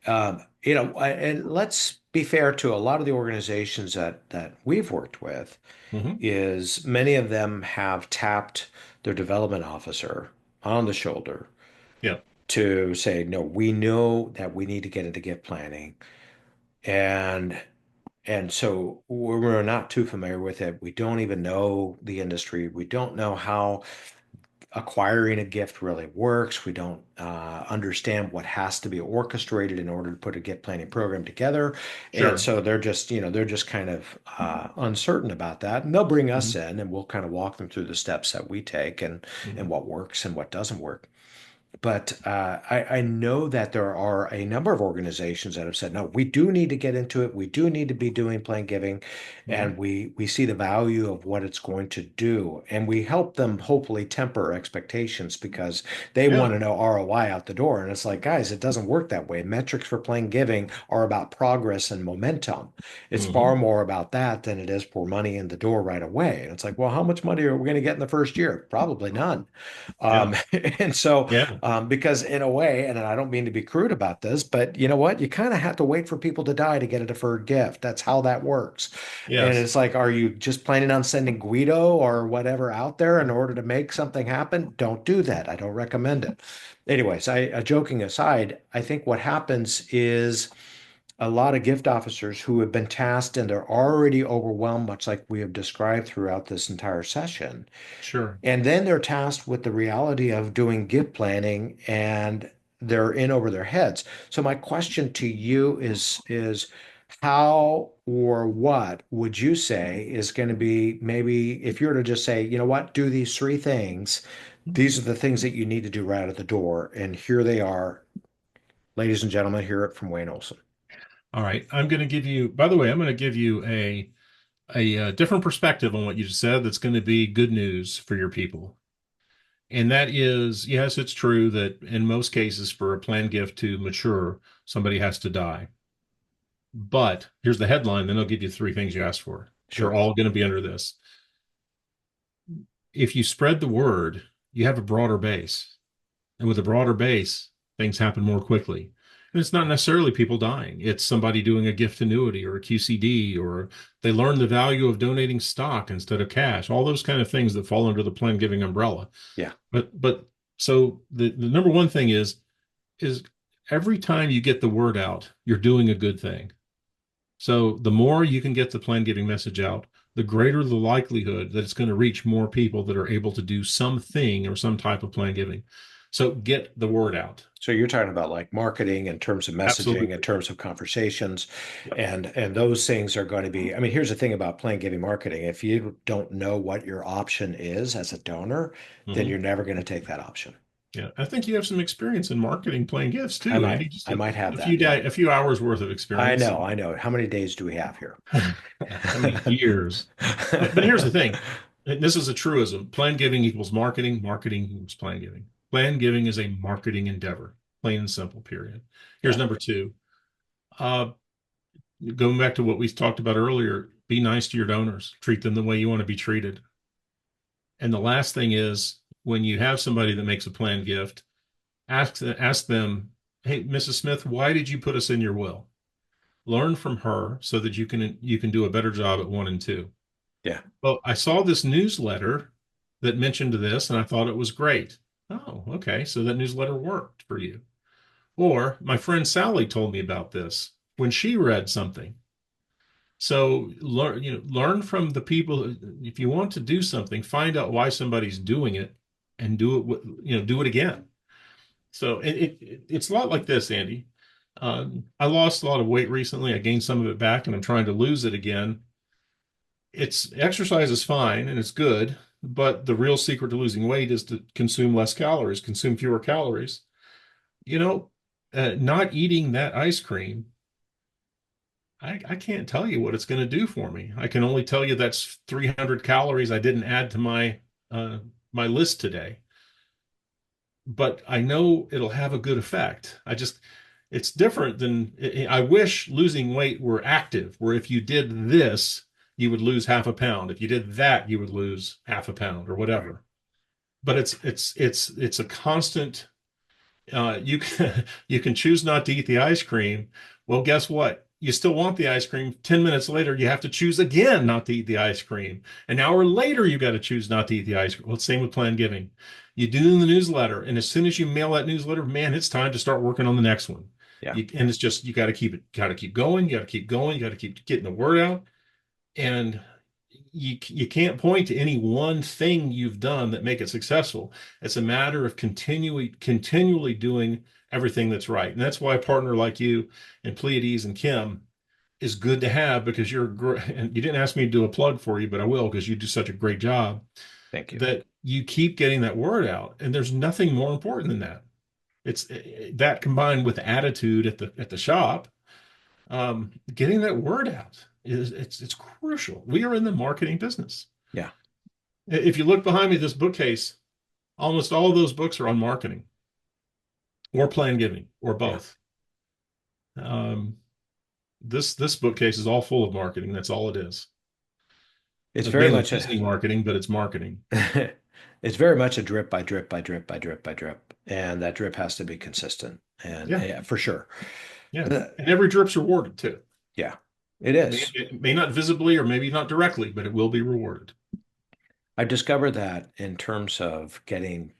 And let's be fair to a lot of the organizations that we've worked with, Hmm. is many of them have tapped their development officer on the shoulder Yeah. to say, no, we know that we need to get into gift planning. And so we're not too familiar with it. We don't even know the industry. We don't know how acquiring a gift really works. We don't understand what has to be orchestrated in order to put a gift planning program together. And Sure. so they're just kind of uncertain about that. And they'll bring us Hmm. in and we'll kind of walk them through the steps that we take and Hmm. what works and what doesn't work. But I know that there are a number of organizations that have said, no, we do need to get into it. We do need to be doing plan giving, Hmm. and we see the value of what it's going to do. And we help them hopefully temper expectations because they want Yeah. to know ROI out the door. And it's like, guys, it doesn't work that way. Metrics for plan giving are about progress and momentum. It's Hmm. far more about that than it is for money in the door right away. And it's like, well, how much money are we going to get in the first year? Probably none. Yeah. And so, Yeah. because in a way, and I don't mean to be crude about this, but you know what? You kind of have to wait for people to die to get a deferred gift. That's how that works. And Yes. it's like, are you just planning on sending Guido or whatever out there in order to make something happen? Don't do that. I don't recommend it. Anyways, joking aside, I think what happens is a lot of gift officers who have been tasked and they're already overwhelmed, much like we have described throughout this entire session. Sure. And then they're tasked with the reality of doing gift planning and they're in over their heads. So my question to you is how or what would you say is going to be, maybe if you were to just say, you know what, do these three things. These are the things that you need to do right at the door. And here they are. Ladies and gentlemen, hear it from Wayne Olson. All right. By the way, I'm going to give you a different perspective on what you just said that's going to be good news for your people. And that is, yes, it's true that in most cases, for a planned gift to mature, somebody has to die. But here's the headline, then they'll give you three things you asked for. They're Sure. all going to be under this. If you spread the word, you have a broader base. And with a broader base, things happen more quickly. And it's not necessarily people dying. It's somebody doing a gift annuity or a QCD, or they learn the value of donating stock instead of cash, all those kind of things that fall under the plan giving umbrella. Yeah. But so the number one thing is every time you get the word out, you're doing a good thing. So the more you can get the plan giving message out, the greater the likelihood that it's going to reach more people that are able to do something or some type of plan giving. So get the word out. So you're talking about like marketing in terms of messaging, in Absolutely. terms of conversations, Yep. and those things are going to be, I mean, here's the thing about plan giving marketing. If you don't know what your option is as a donor, then Mhm. you're never going to take that option. Yeah, I think you have some experience in marketing playing gifts I too, might, Andy. Just I might have a that. few Yeah. day, a few hours worth of experience. I know. How many days do we have here? How many years? But here's the thing. And this is a truism. Plan giving equals marketing. Marketing equals plan giving. Plan giving is a marketing endeavor, plain and simple, period. Here's Yeah. number two. Uh, Going back to what we talked about earlier, be nice to your donors. Treat them the way you want to be treated. And the last thing is when you have somebody that makes a planned gift, ask them, hey, Mrs. Smith, why did you put us in your will? Learn from her so that you can do a better job at one and two. Yeah. Well, I saw this newsletter that mentioned this and I thought it was great. Oh, okay. So that newsletter worked for you. Or my friend Sally told me about this when she read something. So learn from the people. If you want to do something, find out why somebody's doing it and do it again. So it's a lot like this, Andy. I lost a lot of weight recently. I gained some of it back and I'm trying to lose it again. It's exercise is fine and it's good, but the real secret to losing weight is to consume less calories, consume fewer calories. You know, not eating that ice cream, I can't tell you what it's going to do for me. I can only tell you that's 300 calories I didn't add to uh, my list today. But I know it'll have a good effect. It's different than I wish losing weight were active, where if you did this, you would lose half a pound. If you did that, you would lose half a pound or Right. whatever. But it's a constant. You can you can choose not to eat the ice cream. Well, guess what? You still want the ice cream. 10 minutes later, you have to choose again not to eat the ice cream. An hour later, you got to choose not to eat the ice cream. Well, same with plan giving. You do the newsletter, and as soon as you mail that newsletter, man, it's time to start working on the next one. Yeah. And it's just you got to keep going, you got to keep going, you got to keep getting the word out. And you can't point to any one thing you've done that make it successful. It's a matter of continually doing everything that's right. And that's why a partner like you and Pleiades and Kim is good to have because and you didn't ask me to do a plug for you, but I will because you do such a great job Thank you. that you keep getting that word out. And there's nothing more important than that. It's that combined with attitude at the shop, getting that word out it's crucial. We are in the marketing business. Yeah. If you look behind me, this bookcase, almost all of those books are on marketing or plan giving or Yeah. both. Um, this bookcase is all full of marketing. That's all it is. It's It's very mainly much a Disney marketing, but it's marketing. it's very much a drip by drip by drip by drip by drip. And that drip has to be consistent. And Yeah, yeah, for sure. yeah. Uh, And every drip's rewarded too. yeah, it is. It may not visibly or maybe not directly, but it will be rewarded. I've discovered that in terms of getting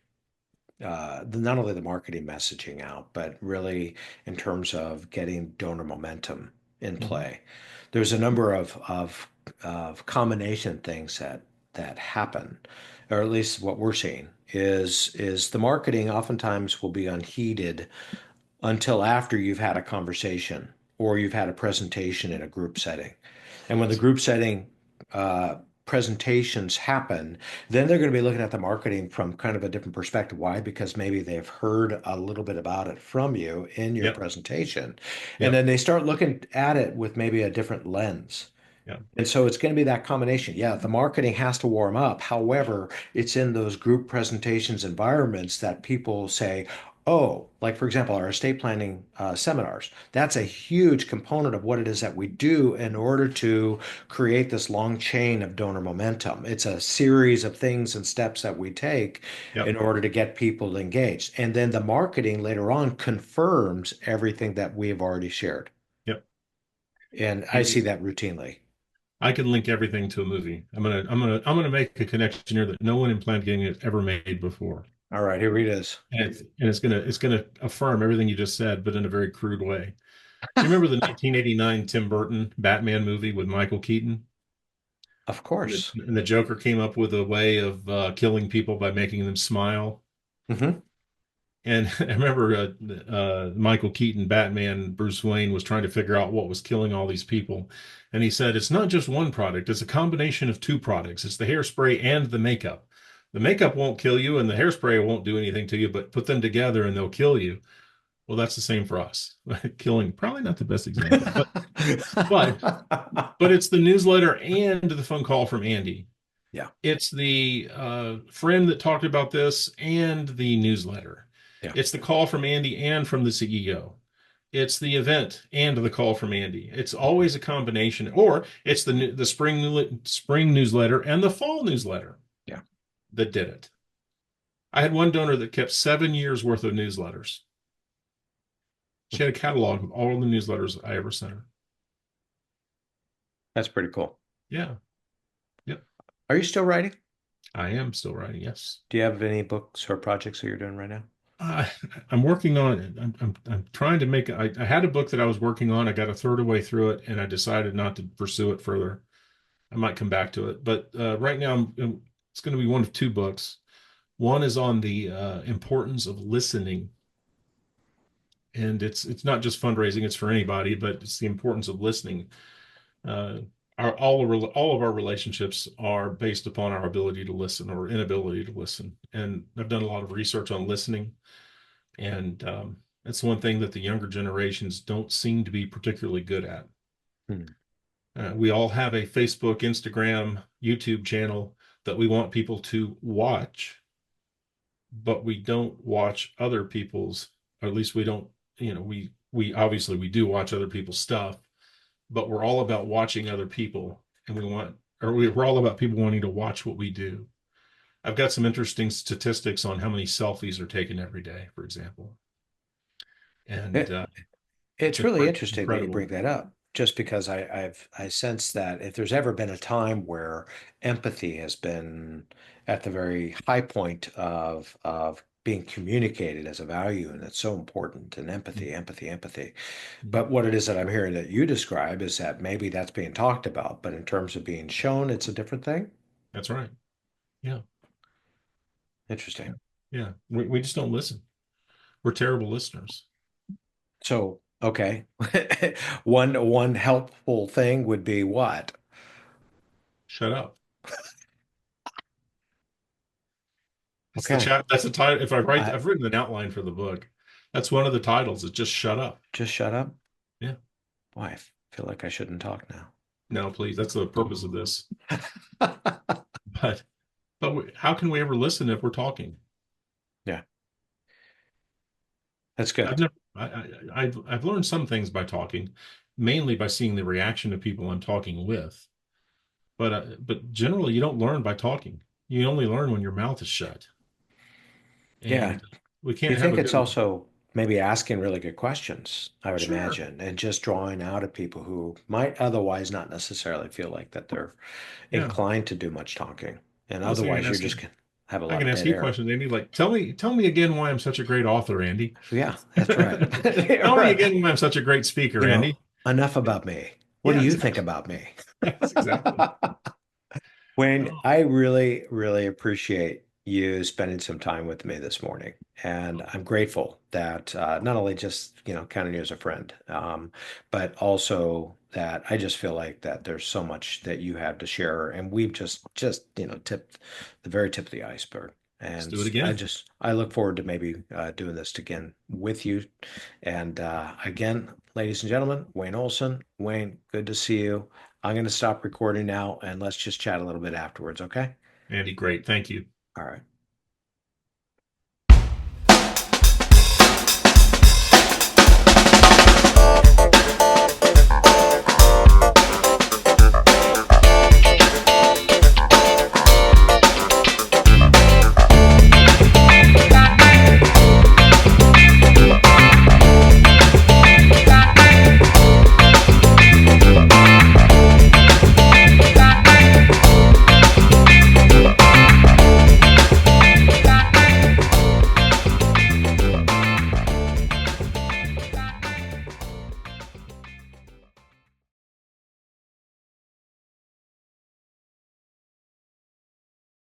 not only the marketing messaging out, but really in terms of getting donor momentum in Mhm. play. There's a number of combination things that happen, or at least what we're seeing is the marketing oftentimes will be unheeded until after you've had a conversation or you've had a presentation in a group setting. And when the Yes. group setting uh, presentations happen, then they're going to be looking at the marketing from kind of a different perspective. Why? Because maybe they've heard a little bit about it from you in your Yep. presentation. And Yep. then they start looking at it with maybe a different lens. Yeah. And so it's going to be that combination. Yeah, the marketing has to warm up. However, it's in those group presentations environments that people say, oh, like for example, our estate planning seminars. That's a huge component of what it is that we do in order to create this long chain of donor momentum. It's a series of things and steps that we take in Yep. order to get people engaged. And then the marketing later on confirms everything that we have already shared. Yep. And I You see just that routinely. I can link everything to a movie. I'm gonna make a connection here that no one in Planet Gaming has ever made before. All right, here it is. And it's gonna affirm everything you just said, but in a very crude way. Do you remember the 1989 Tim Burton Batman movie with Michael Keaton? Of And course. the Joker came up with a way of killing people by making them smile. Hmm. And I remember Michael Keaton, Batman, Bruce Wayne was trying to figure out what was killing all these people. And he said, it's not just one product, it's a combination of two products. It's the hairspray and the makeup. The makeup won't kill you, and the hairspray won't do anything to you, but put them together and they'll kill you. Well, that's the same for us. Killing, probably not the best example, but but it's the newsletter and the phone call from Andy. Yeah, It's the friend that talked about this and the newsletter. yeah. It's the call from Andy and from the CEO. It's the event and the call from Andy. It's always a combination, or it's the spring newsletter and the fall newsletter Yeah. that did it. I had one donor that kept 7 years worth of newsletters. She had a catalog of all the newsletters I ever sent her. That's pretty cool. Yeah. Yep. Are you still writing? I am still writing. Yes. Do you have any books or projects that you're doing right now? Uh, I'm working on it. I'm trying to make. I had a book that I was working on. I got a third of the way through it, and I decided not to pursue it further. I might come back to it, but right now it's going to be one of two books. One is on the importance of listening, and it's not just fundraising; it's for anybody, but it's the importance of listening. Uh, all of our relationships are based upon our ability to listen or inability to listen, and I've done a lot of research on listening. And that's one thing that the younger generations don't seem to be particularly good at. Hmm. We all have a Facebook, Instagram, YouTube channel that we want people to watch, but we don't watch other people's, or at least we don't, we obviously we do watch other people's stuff, but we're all about watching other people, and we're all about people wanting to watch what we do. I've got some interesting statistics on how many selfies are taken every day, for example. And It, it's it's really interesting that you bring incredible. that up, just because I sense that if there's ever been a time where empathy has been at the very high point of being communicated as a value, and it's so important, and empathy, empathy, empathy. Mhm. But what it is that I'm hearing that you describe is that maybe that's being talked about, but in terms of being shown, it's a different thing. That's right. Yeah. Interesting. Yeah. Yeah. We just don't listen. We're terrible listeners. So, okay. One helpful thing would be what? Shut up. It's the Okay. chat. That's the title. If I write, I I've written an outline for the book. That's one of the titles. It's just shut up. just shut up. Yeah. Boy, I feel like I shouldn't talk No, please. That's the purpose of this. now. But how can we ever listen if we're talking? Yeah, that's good. I've never. I've learned some things by talking, mainly by seeing the reaction of people I'm talking with. But generally, you don't learn by talking. You only learn when your mouth is shut. Yeah. And we Do you can't have think a it's good. also maybe asking really good questions, I would Sure. imagine, and just drawing out of people who might otherwise not necessarily feel like that they're Yeah. inclined to do much talking. And Well, so otherwise you're just gonna have a I lot can of ask dead you air. questions, Andy. Like, tell me again why I'm such a great author, Andy. Yeah, that's right. Tell me Right. again why I'm such a great speaker, You know, Andy. enough about me. What do Yeah, you think exactly. about me? Yes, exactly. Wayne, Oh, I really, really appreciate you spending some time with me this morning. And I'm grateful that not only just, counting you as a friend, but also that I just feel like that there's so much that you have to share. And we've just, tipped the very tip of the iceberg. let's And do it again. I look forward to maybe doing this again with you. And again, ladies and gentlemen, Wayne Olson. Wayne, good to see you. I'm going to stop recording now and let's just chat a little bit afterwards, okay? Andy, great. Thank you. All right.